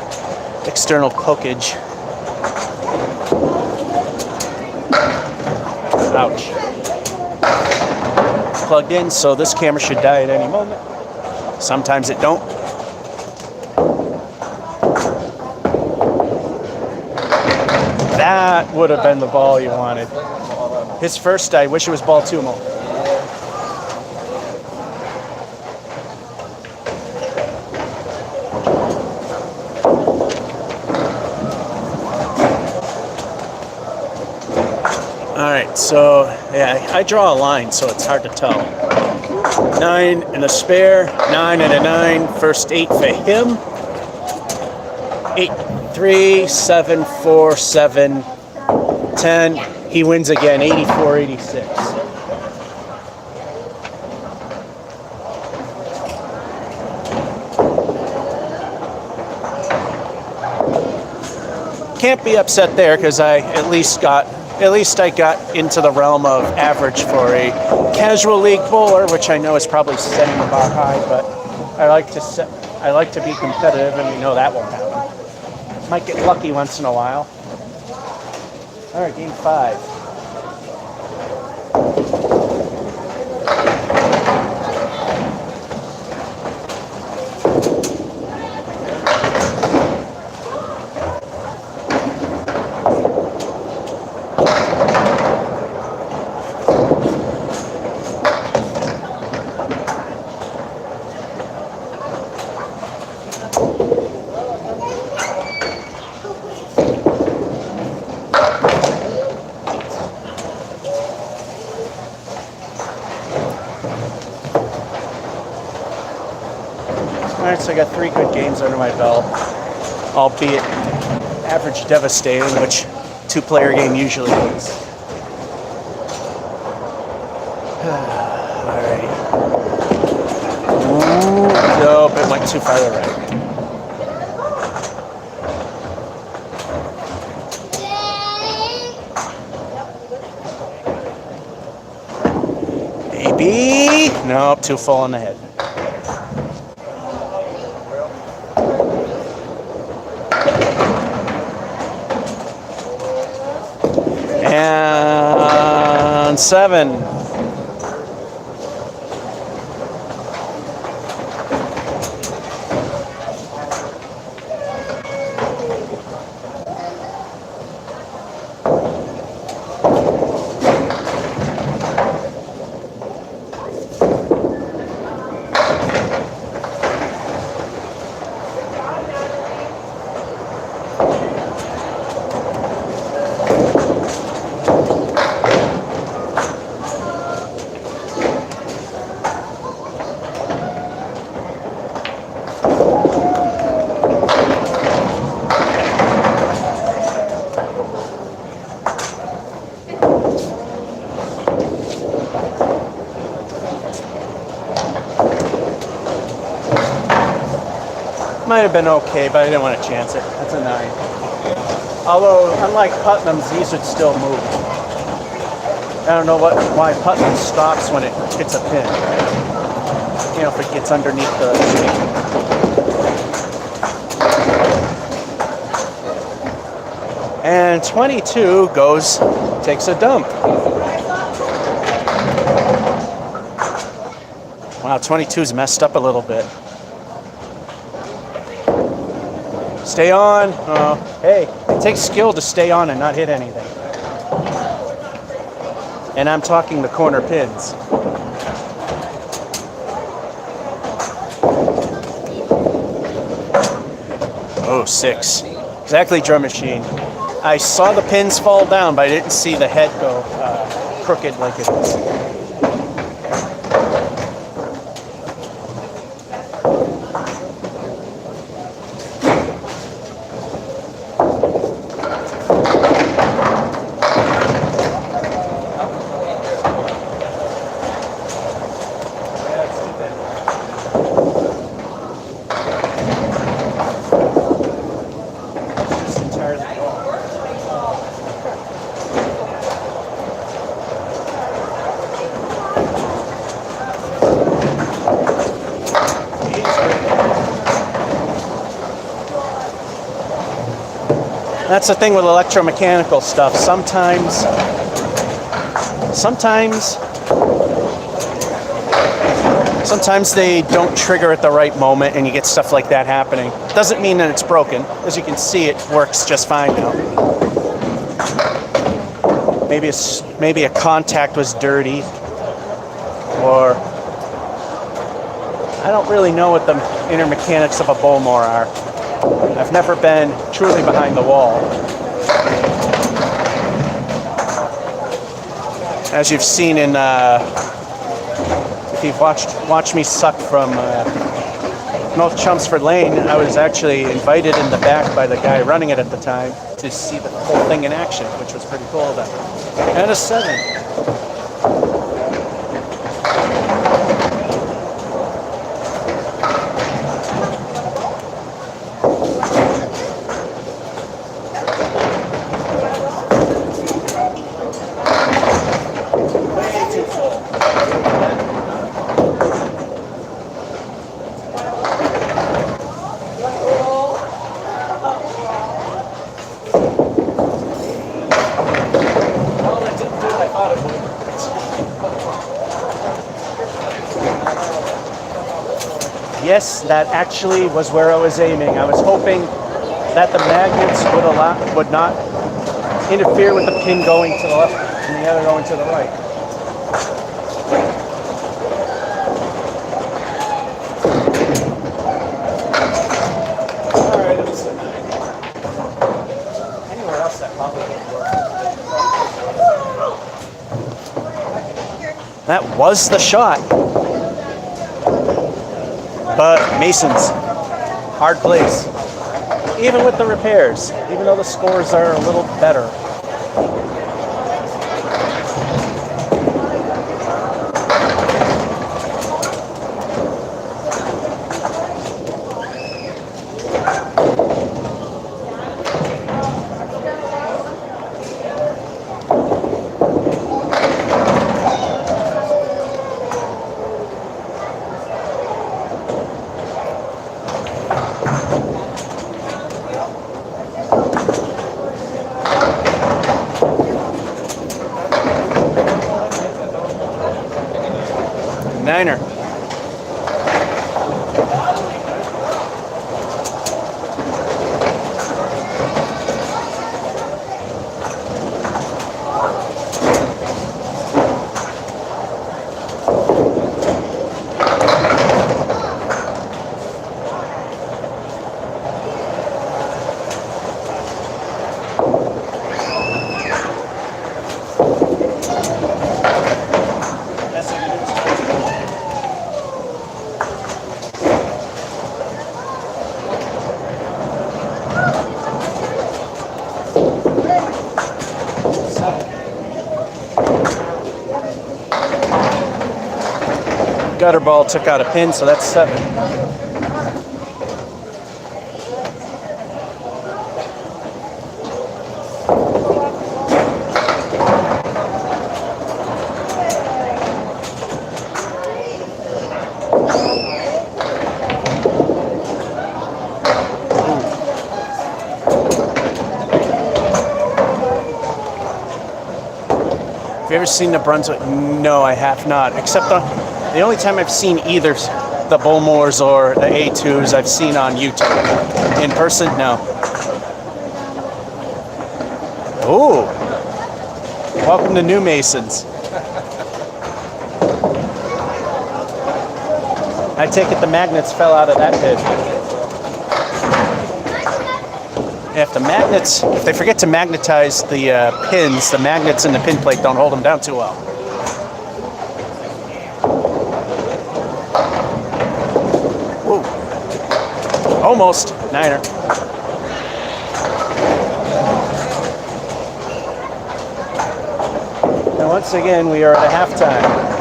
external pokage. Ouch. Plugged in, so this camera should die at any moment. Sometimes it don't. That would have been the ball you wanted. His first, I wish it was ball 2 more. All right, so yeah, I draw a line, so it's hard to tell. 9 and a spare, 9 and a 9, first 8 for him. 8, 3, 7, 4, 7, 10. He wins again, 84, 86. Can't be upset there because I at least I got into the realm of average for a casual league bowler, which I know is probably setting the bar high, but I like to be competitive, and we know that won't happen. Might get lucky once in a while. All right, game 5. All right, so I got 3 good games under my belt, albeit average devastating, which 2-player game usually is. All right. Ooh, nope, it went too far to the right. Maybe. Nope, too full in the head. And 7. Might have been okay, but I didn't want to chance it. That's a 9. Although, unlike Putnam's, these would still move. I don't know why Putnam stops when it hits a pin. You know, if it gets underneath the stick. And 22 takes a dump. Wow, 22's messed up a little bit. Stay on. Oh, hey, it takes skill to stay on and not hit anything. And I'm talking the corner pins. Oh, 6. Exactly, drum machine. I saw the pins fall down, but I didn't see the head go crooked like it is. That's the thing with electromechanical stuff. Sometimes they don't trigger at the right moment and you get stuff like that happening. Doesn't mean that it's broken. As you can see, it works just fine now. maybe a contact was dirty, or I don't really know what the inner mechanics of a Bowmore are. I've never been truly behind the wall. As you've seen in, if you've watched me suck from North Chelmsford Lane, I was actually invited in the back by the guy running it at the time to see the whole thing in action, which was pretty cool of them. And a 7. Yes, that actually was where I was aiming. I was hoping that the magnets would not interfere with the pin going to the left and the other going to the right. All right, let's see. Anywhere else that probably would work. That was the shot. But Masons, hard place. Even with the repairs, even though the scores are a little better. Niner. Gutter ball took out a pin, so that's 7. Have you ever seen the Brunswick? No, I have not, except the only time I've seen either the Bowmores or the A2s I've seen on YouTube. In person, no. Ooh. Welcome to New Masons. I take it the magnets fell out of that pit. If they forget to magnetize the pins, the magnets in the pin plate don't hold them down too well. Almost. Niner. And once again, we are at a halftime.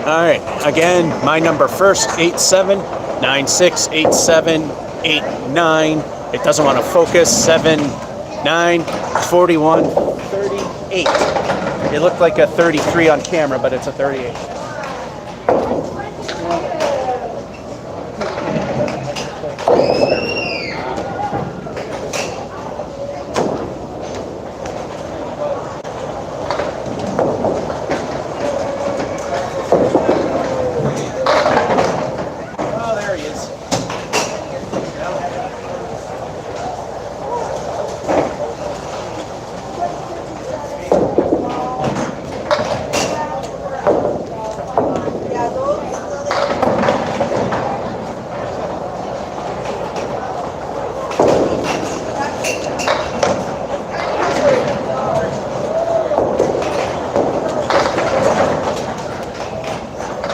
All right. Again, my number first, 87, 96, 87, 89. It doesn't want to focus. 7, 9, 41, 38. It looked like a 33 on camera, but it's a 38.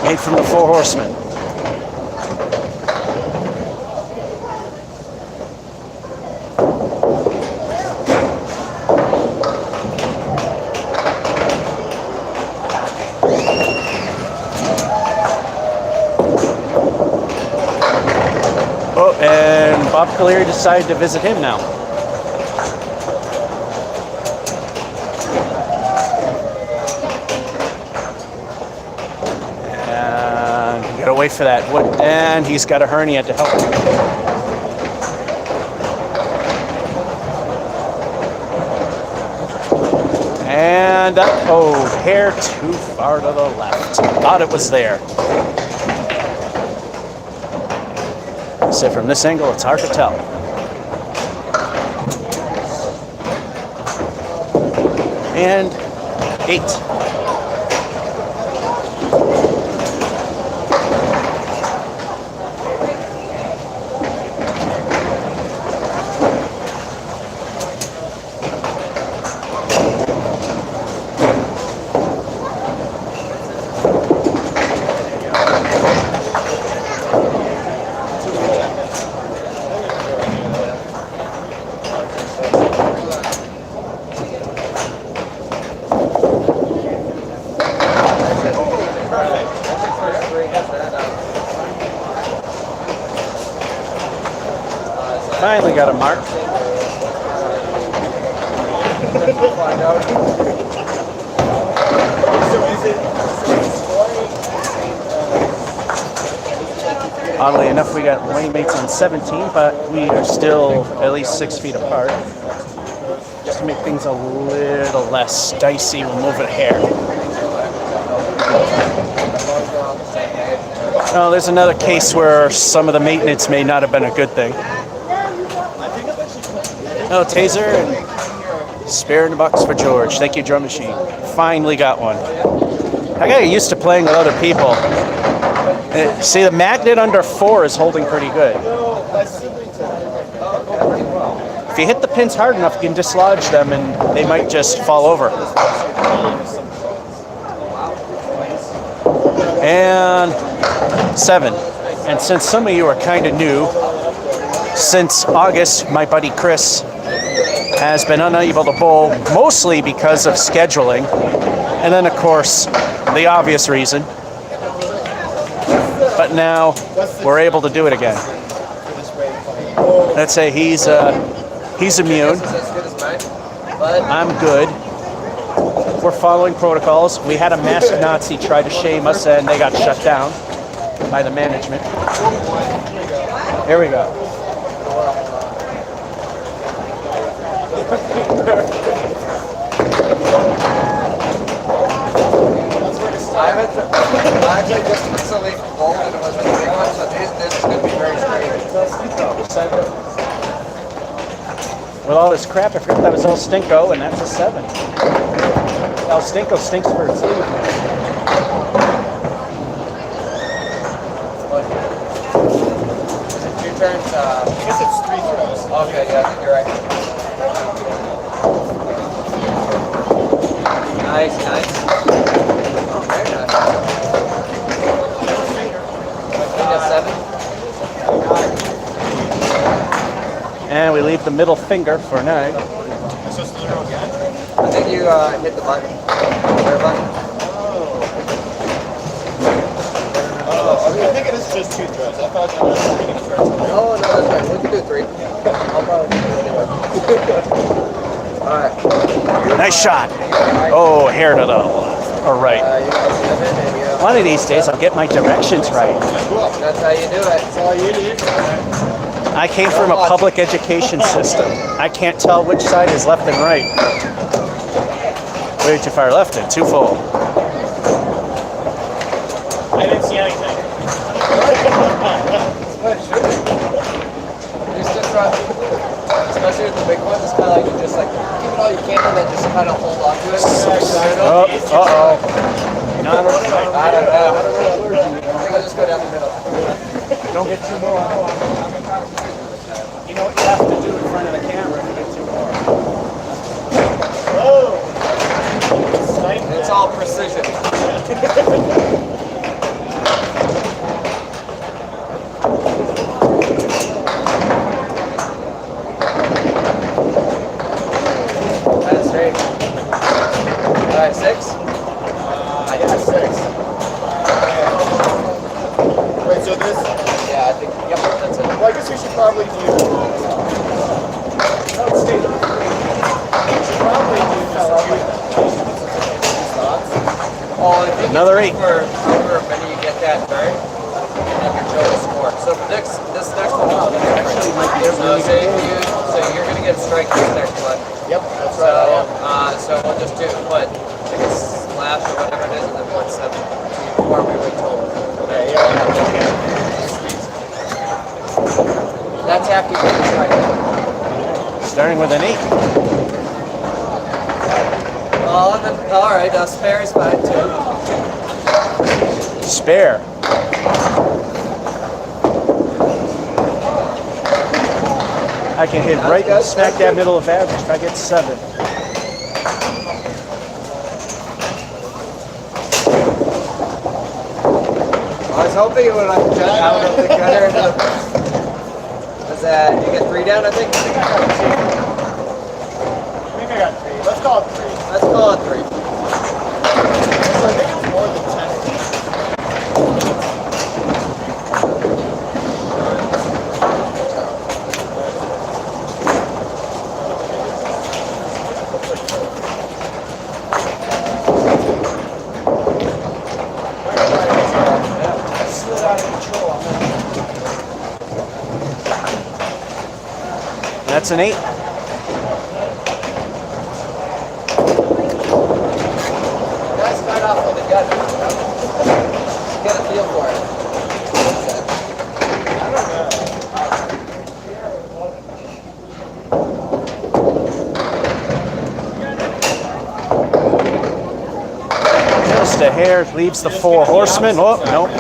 made from the Four Horsemen. Oh, and Bob Cleary decided to visit him now. And you gotta wait for that. And he's got a hernia to help him. And, oh, hair too far to the left. Thought it was there. So from this angle, it's hard to tell. And 8. Finally got a mark. Oddly enough, we got lane mates on 17, but we are still at least 6 feet apart. Just to make things a little less dicey, we'll move it a hair. Oh, there's another case where some of the maintenance may not have been a good thing. Oh, taser and spare in the box for George. Thank you, drum machine. Finally got one. I got used to playing with other people. See, the magnet under 4 is holding pretty good. If you hit the pins hard enough, you can dislodge them and they might just fall over. And 7. And since some of you are kind of new, since August, my buddy Chris has been unable to bowl, mostly because of scheduling. And then, of course, the obvious reason. But now we're able to do it again. Let's say he's immune. I'm good. We're following protocols. We had a masked Nazi try to shame us, and they got shut down by the management. Here we go. I actually just recently bowled and it was a big one, so this is going to be very strange. With all this crap, I forgot that was El Stinko, and that's a 7. El Stinko stinks for its lead. Two turns. I guess it's 3 throws. Okay, yeah, you're right. Nice, nice. Oh, very nice. 7. And we leave the middle finger for 9. I think you hit the button. Where button? I think it is just 2 throws. I thought that was 3 throws. Oh, no, that's right. We can do 3. I'll probably do it anyway. Alright. Nice shot. Oh, hair to the left or right. You got 7 and One of these days, I'll get my directions right. that's how you do it. That's all you need. I came from a public education system. I can't tell which side is left and right. Way too far left and too full. I didn't see anything. It's just especially with the big ones, it's kind of like you just like give it all you can and then just kind of hold on to it. Oh, uh-oh. Not right. I don't know. I think I'll just go down the middle. Don't get too more. You know what you have to do in front of the camera to get too more. Oh! It's all precision. That's straight. Alright, 6? Yeah, 6. Wait, so this? Yeah, I think, yep, that's it. Well, I guess we should probably do. Let's stay. We should probably do thoughts. Oh, if you Another 8. for however many you get that turn, you can show the score. So for this next one, Actually, might be so you're gonna get a strike this next one. Yep, that's So, right. so we'll just do what, like a slash or whatever it is, and then 1-7 before we were told. Okay, yeah. That's after you get the strike. Starting with an 8. Oh, and then, all right, spare is fine too. Spare. I can hit right smack dab middle of average if I get 7. I was hoping it would like jump out of the gutter. Was that, you get 3 down, I think? I think I got 3. Let's call it 3. Let's call it 3. So I think it's more than 10. Slid out of control on that. That's an 8. Let's start off with a gutter. Get a feel for it. I don't know. Just a hair leaves the 4 horsemen. Oh, nope.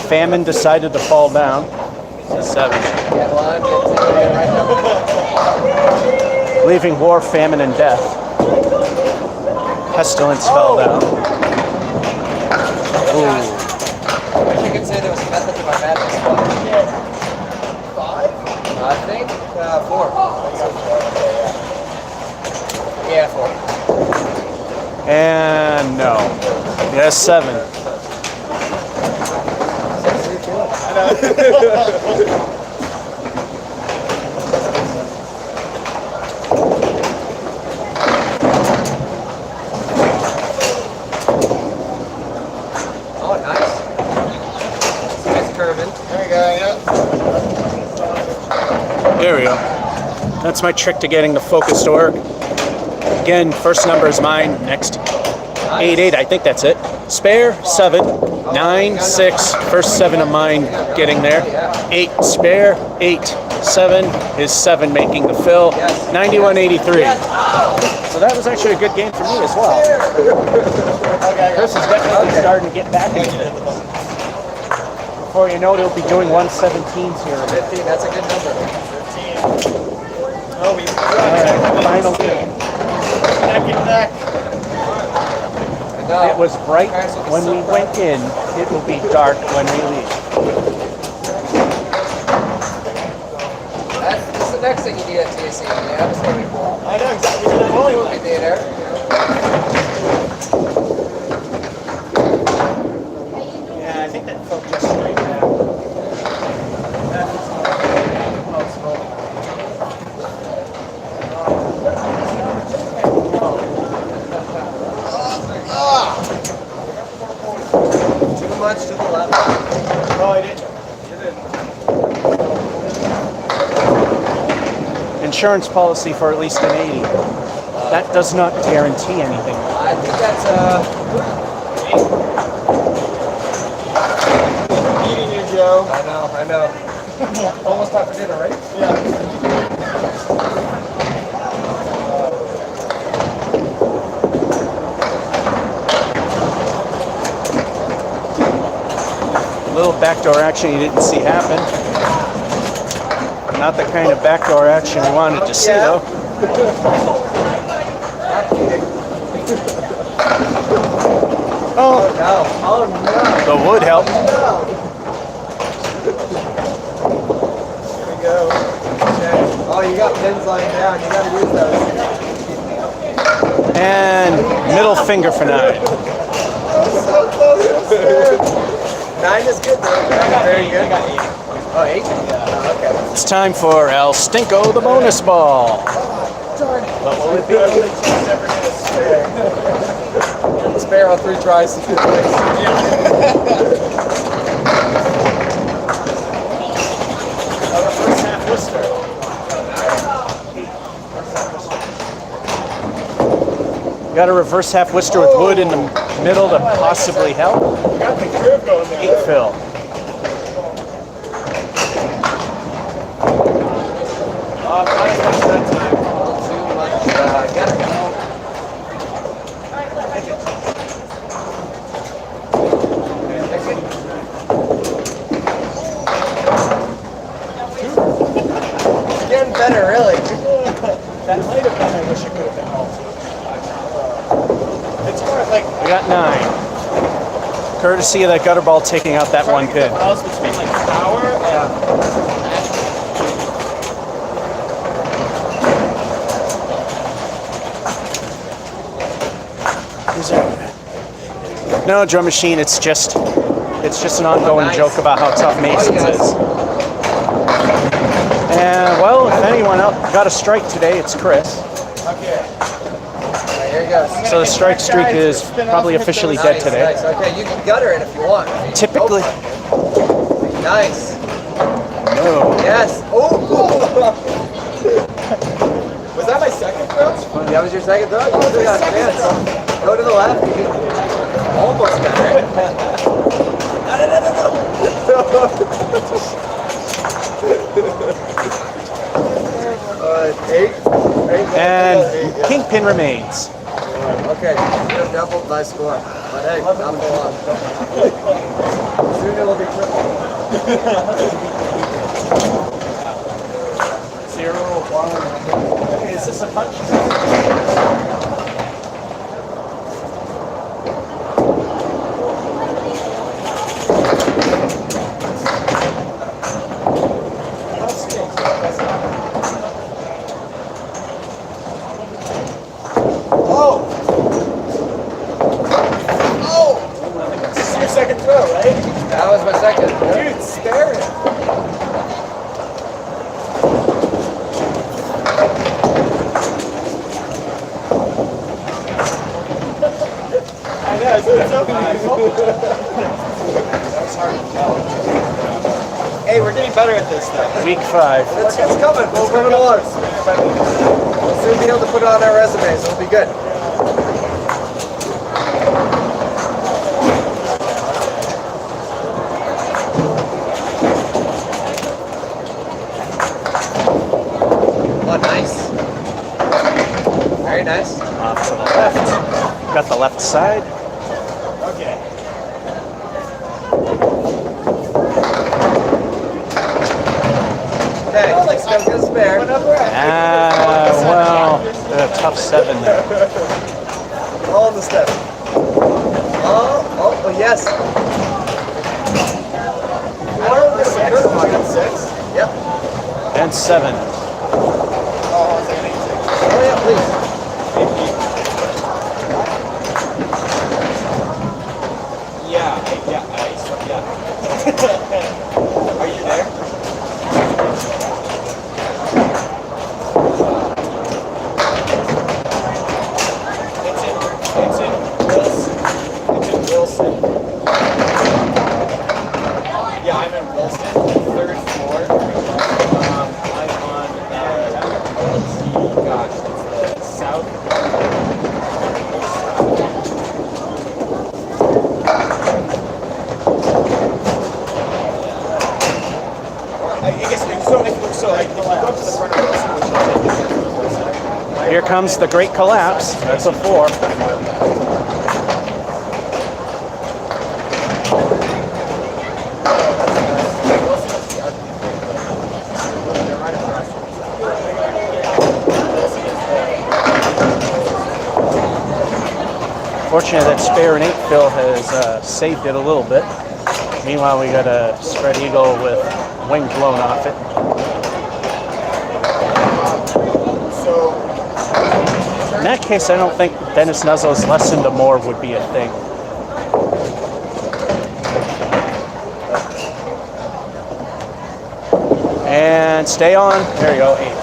Famine decided to fall down. It's a 7. Get 1, get 2, get right now. Leaving war, famine, and death. Pestilence fell down. Ooh. I wish I could say there was a method to my madness. 5? I think 4. Yeah, 4. And no. Yes, 7. Oh, nice. Nice curving. There you go, yeah. There we go. That's my trick to getting the focus to work. Again, first number is mine. Next, 8, 8. I think that's it. Spare, 7. 9, 6. First 7 of mine getting there. 8, spare. 8, 7 is 7 making the fill. 91.83. So that was actually a good game for me as well. Chris is definitely starting to get back into it. Before you know it, he'll be doing 117s here. 15, that's a good number. 15. Oh, we Alright, final game. neck and neck. No. It was bright when we went in. It will be dark when we leave. That's the next thing you need at TSC. You have a swimming pool. I know exactly. We did a bowling Movie one. theater. Yeah, I think that felt just straight down. Too much to the left. Oh, I did. Insurance policy for at least an 80. That does not guarantee anything. I think that's Eating you, Joe. I know. Almost time for dinner, right? Yeah. A little backdoor action you didn't see happen. Not the kind of backdoor action you wanted to see, though. Oh, No. Oh no. the wood helped. Here we go. Okay. Oh, you got pins lying down. You gotta use those. And middle finger for 9. So close. 9 is good though. Very good. Oh, 8? Oh, okay. It's time for El Stinko, the bonus ball. Darn. What will it be? Spare on 3 tries. First half Worcester. Got a reverse half Worcester with wood in the middle to possibly help. Got the curve going there. 8 fill. Not as much that time. Too much. Get it. It's getting better, really. That might have been, I wish it could have been all. It's more like We got 9. Courtesy of that gutter ball taking out that one pin. balance between like power and No, drum machine, it's just an ongoing Nice. joke about how tough Masons guys. is. And well, if anyone else got a strike today, it's Chris. okay. Alright, here he goes. So the strike streak is probably officially dead Nice, today. nice. Okay, you can gutter it if you want. Typically, Nice. no. Yes. Oh. Was that my second throw? That was your second throw? You still got a chance. Go to the left. You can almost got it. Eight. And kingpin remains. Okay, you have doubled my score. But hey, not for long. Soon it will be triple. 0, 1. Is this a punch? This is your second throw, right? That was my second. Dude, spare it. I know, it's so Hey, we're getting better at this though. Week 5. It's coming. It's coming along. We'll soon be able to put it on our resumes. It'll be good. Oh, nice. Very nice. Off to the left. Got the left side. Okay. Okay, let's go get a spare. Well, a tough 7 there. All in the step. Oh, yes. Oh, this is 6. Yep. And 7. Oh, it's like 8. Oh, yeah, please. Are you there? It's in Wilson. It's in Wilson. Yeah, I'm in Wilson, 3rd floor. I'm on gosh, it's the south. I guess so. If you go up to the front of Wilson, which will take you to Wilson. Here comes the great collapse. That's a 4. Fortunately, that spare and 8 fill has saved it a little bit. Meanwhile, we got a spread eagle with wing blown off it. So In that case, I don't think Dennis Nuzzo's less into more would be a thing. And stay on. There you go, 8.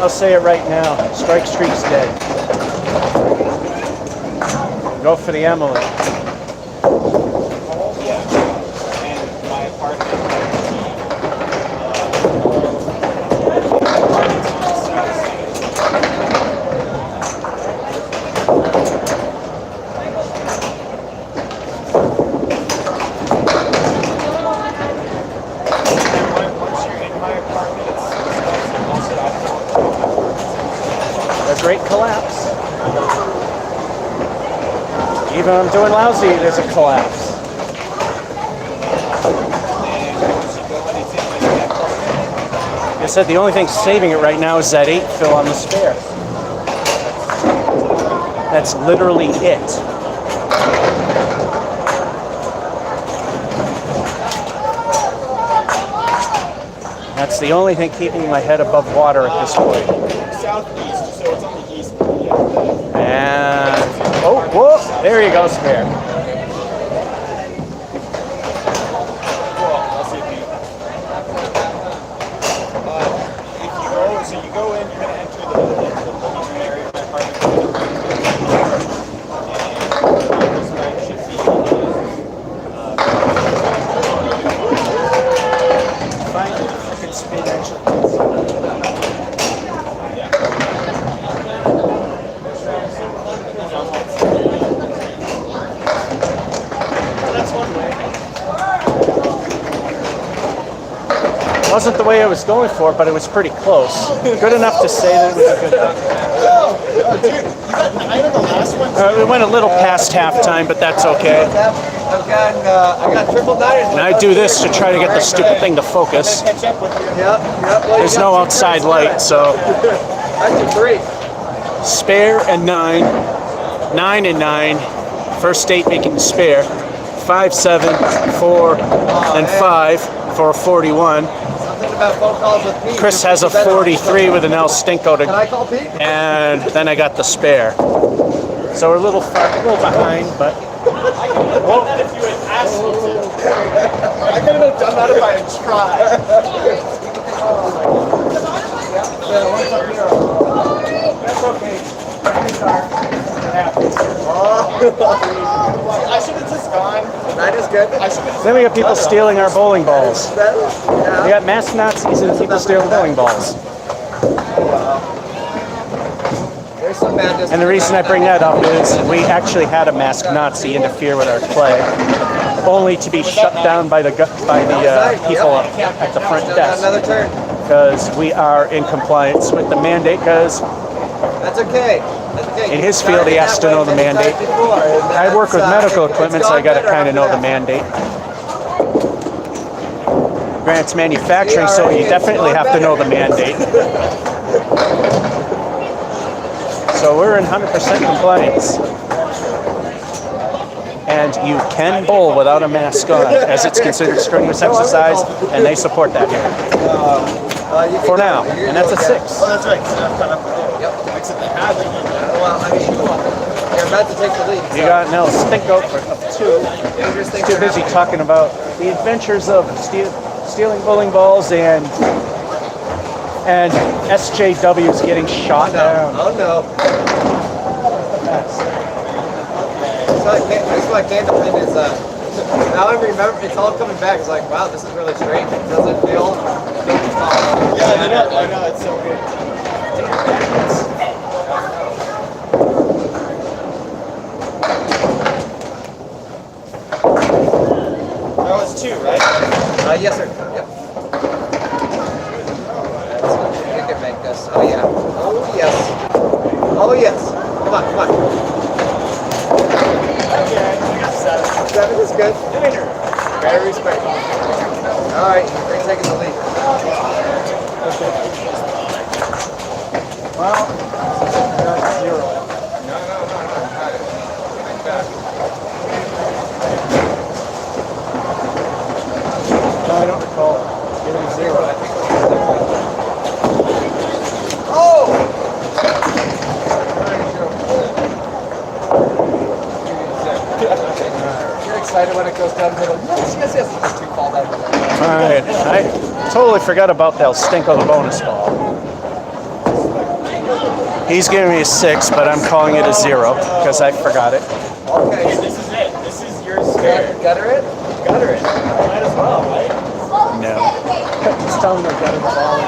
I'll say it right now. Strike Streak's dead. Go for the Emily. Great collapse. Even when I'm doing lousy, there's a collapse. I said the only thing saving it right now is that 8 fill on the spare. That's literally it. That's the only thing keeping my head above water at this point. Southeast, so it's on the east. And, oh, whoa, there you go, spare. I'll see if you go, so you go in, you're going to enter the living room area of my apartment. And this guy should be Find the fucking spin actually. Wasn't the way I was going for, but it was pretty close. Good enough to say that it was a good thing. dude, you got 9 on the last one? We went a little past halftime, but that's okay. I got triple 9s. And I do this to try to get the stupid thing to focus. Catch up with you. Yep. Well, There's no outside light, so That's a 3. spare and 9. 9 and 9. First 8 making the spare. 5, 7, 4, and 5 for a 41. Something about phone calls with Pete. Chris has a 43 with an El Stinko Can to, I call Pete? and then I got the spare. So we're a little behind, but I could have done that if you had asked me to. I could have done that if I had tried. that's okay. I should have just gone. 9 is good. I should have. Then we got people stealing our bowling balls. We Yeah. got masked Nazis and people stealing bowling balls. There's some madness. And the reason I bring that up is we actually had a masked Nazi interfere with our play, only to be shut down by the people at the front desk, Another turn. because we are in compliance with the mandate. Because That's okay. That's okay. in his field, he has to know the mandate. I work with medical equipment, so I got to kind of know the mandate. Grant's manufacturing, so you definitely have to know the mandate. So we're in 100% compliance. And you can bowl without a mask on, as it's considered strenuous exercise, and they support that here. For now, and that's a 6. Oh, that's right. So I'm kind of. Yep. Except they have it. Well, I mean, you're about to take the lead. You got Nell Stinko for 2. Dangerous things Too are busy happening. talking about the adventures of stealing bowling balls and SJWs getting shot down. Oh no. It's like Candlepin is, now I remember, it's all coming back. It's like, wow, this is really strange. It doesn't feel Yeah, I know, it's so good. That was 2, right? Yes, sir. Yep. You can make this. Oh, yeah. Oh, yes. Oh, yes. Come on, come on. Okay, I got 7 is good. Very respectful. All right, you're taking the lead. Well, that's 0. No, I don't recall getting 0. Oh! You're excited when it goes down the middle. Yes, yes, yes. Just 2 fall down the middle. All right, I totally forgot about that stink of the bonus ball. He's giving me a 6, but I'm calling it a 0 because I forgot it. Okay. This is it. This is your spare. Gutter it? Gutter it. Might as well, right? No. Just tell him to gutter the ball.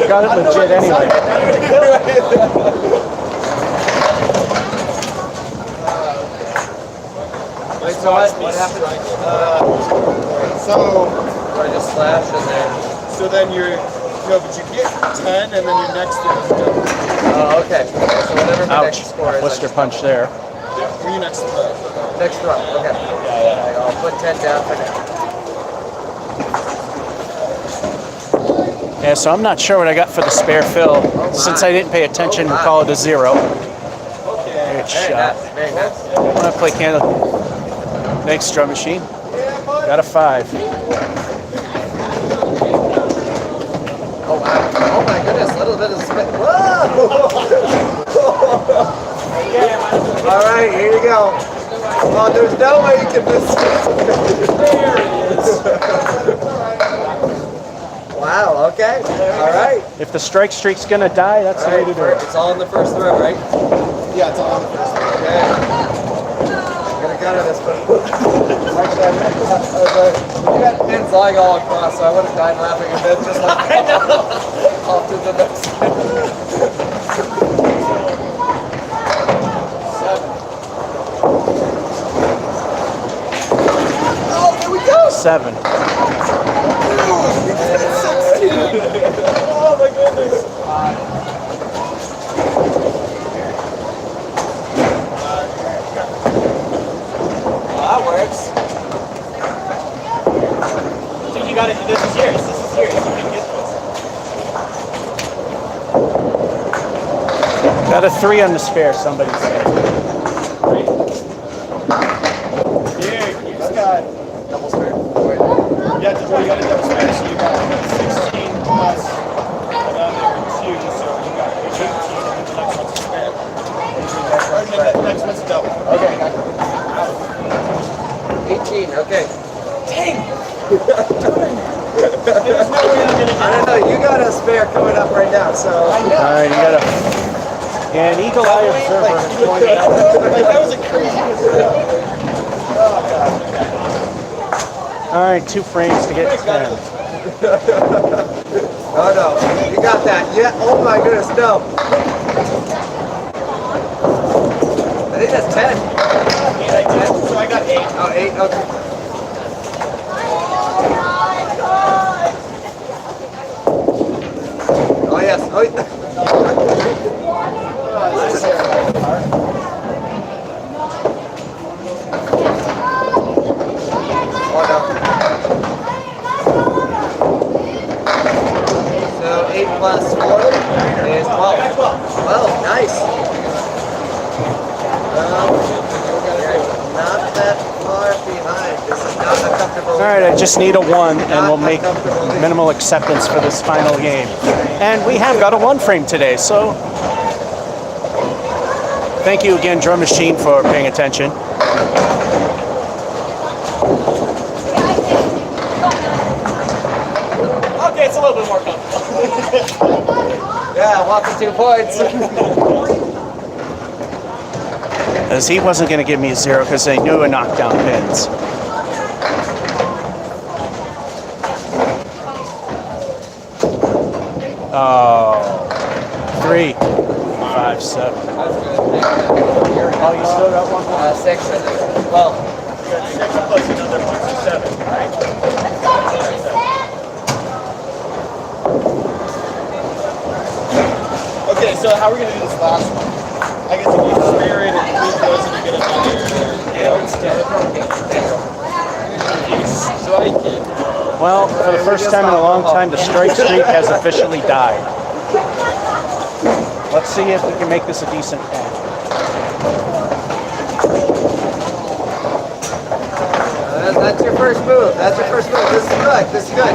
Got it legit anyway. Wait, so what happened? So I just slash and then. So then you're, no, but you get 10 and then your next thing is done. Oh, okay. So whatever my Ouch. next score is. Blister punch there. Or your next throw. Next throw. Okay. Yeah. I'll put 10 down for now. Yeah, so I'm not sure what I got for the spare fill. Since I didn't pay attention, we'll call it a 0. Good shot. Very nice. I'm gonna play Candle. Thanks, drum machine. Got a 5. Oh wow. Oh my goodness, little bit of spin. Whoa! All right, here you go. Oh, there's no way you can miss it. There it is. Wow, okay. All right. If the strike streak's gonna die, that's the way to do it. It's all in the first throw, right? Yeah, it's all on the first one. Okay. I'm gonna gutter this, but actually, you had pins lying all across, so I would have died laughing and then just like off to the next. 7. Oh, there we go. 7. Oh my goodness. Well, that works. I think you got it. This is yours. This is yours. You can get this. Got a 3 on the spare, somebody said. Here, you just got. Double spare. Yeah, you got a double spare, so you got 16 plus another 2, so you got 18, and then the next one's a spare. Or the next one's a double. Okay, got it. 18, okay. Dang! There's no way I'm gonna I don't know, you got a spare coming up right now, so. All right, you got a. And Eagle Eye Observer has joined us. Like, that was a crazy. All right, 2 frames to get 10. Oh no, you got that. Yeah, oh my goodness, no. I think that's 10. 10, so I got 8. Oh, 8, okay. Oh yes, oh yeah. Oh no. So 8 plus 4 is 12. 12, nice. Not that far behind. This is not a comfortable. All right, I just need a 1, and we'll make minimal acceptance for this final game. And we have got a 1 frame today, so thank you again, Drum Machine, for paying attention. Okay, it's a little bit more comfortable. Yeah, walking 2 points. As he wasn't going to give me a 0 because they knew I knocked down pins. Oh, 3, 5, 7. That's good. Oh, you still got 1 more? 6. Well, You got 6 plus another 1, so 7, right? Okay, so So how are we gonna do this last one? I guess if you spare it and three goes and you get another instead. You strike it. Well, for the first time in a long time, the strike streak has officially died. Let's see if we can make this a decent path. That's your first move. That's your first move. This is good. This is good.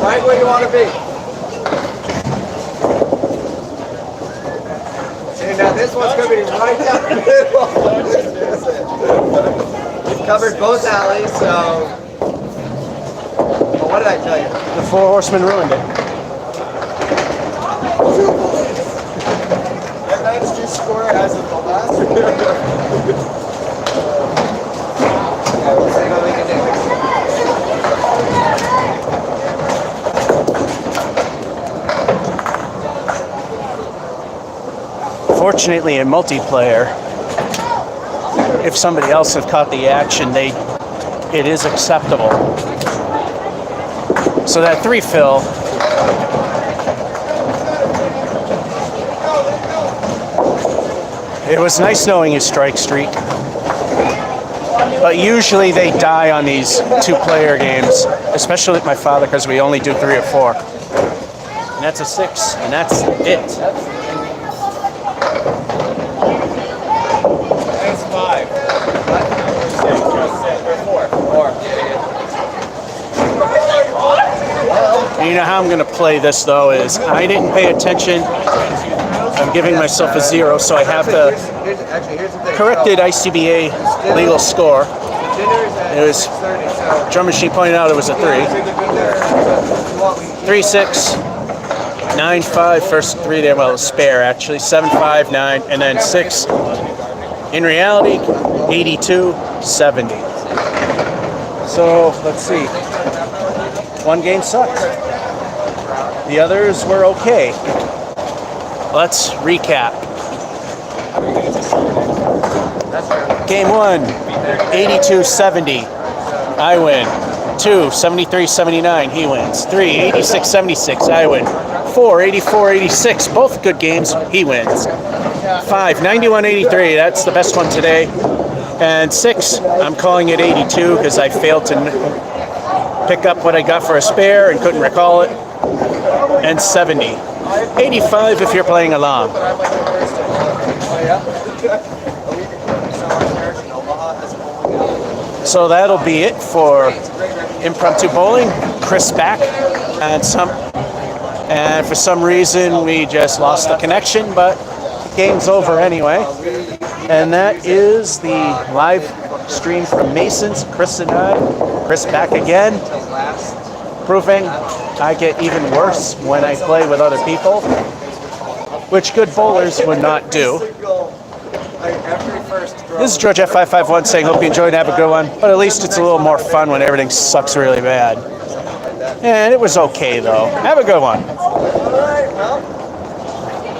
Right where you want to be. See, now this one's going to be right down the middle. You've covered both alleys, so... Well, what did I tell you? The Four Horsemen ruined it. I managed to score as of the last one. Yeah, we'll see what we can do. Fortunately, in multiplayer, if somebody else has caught the action, it is acceptable. So that 3 fill, it was nice knowing his strike streak. But usually they die on these 2-player games, especially with my father, because we only do 3 or 4. And that's a 6, and that's it. That's 5. Or 4. And you know how I'm going to play this, though, is I didn't pay attention. I'm giving myself a 0, so I have to Here's the thing. corrected ICBA legal score. It was, drum machine pointed out it was a 3. 3-6, 9-5, first 3 there, well, it was spare actually, 7-5, 9, and then 6. In reality, 82-70. So, let's see. One game sucked. The others were okay. Let's recap. Game 1, 82-70. I win. 2, 73-79. He wins. 3, 86-76. I win. 4, 84-86. Both good games. He wins. 5, 91-83. That's the best one today. And 6, I'm calling it 82 because I failed to pick up what I got for a spare and couldn't recall it. And 70. 85 if you're playing along. So that'll be it for impromptu bowling. Chris back, and for some reason we just lost the connection, but the game's over anyway. And that is the live stream from Mason's. Chris and I. Chris back again, proving I get even worse when I play with other people, which good bowlers would not do. This is George F551 saying, hope you enjoyed and have a good one. But at least it's a little more fun when everything sucks really bad. And it was okay, though. Have a good one.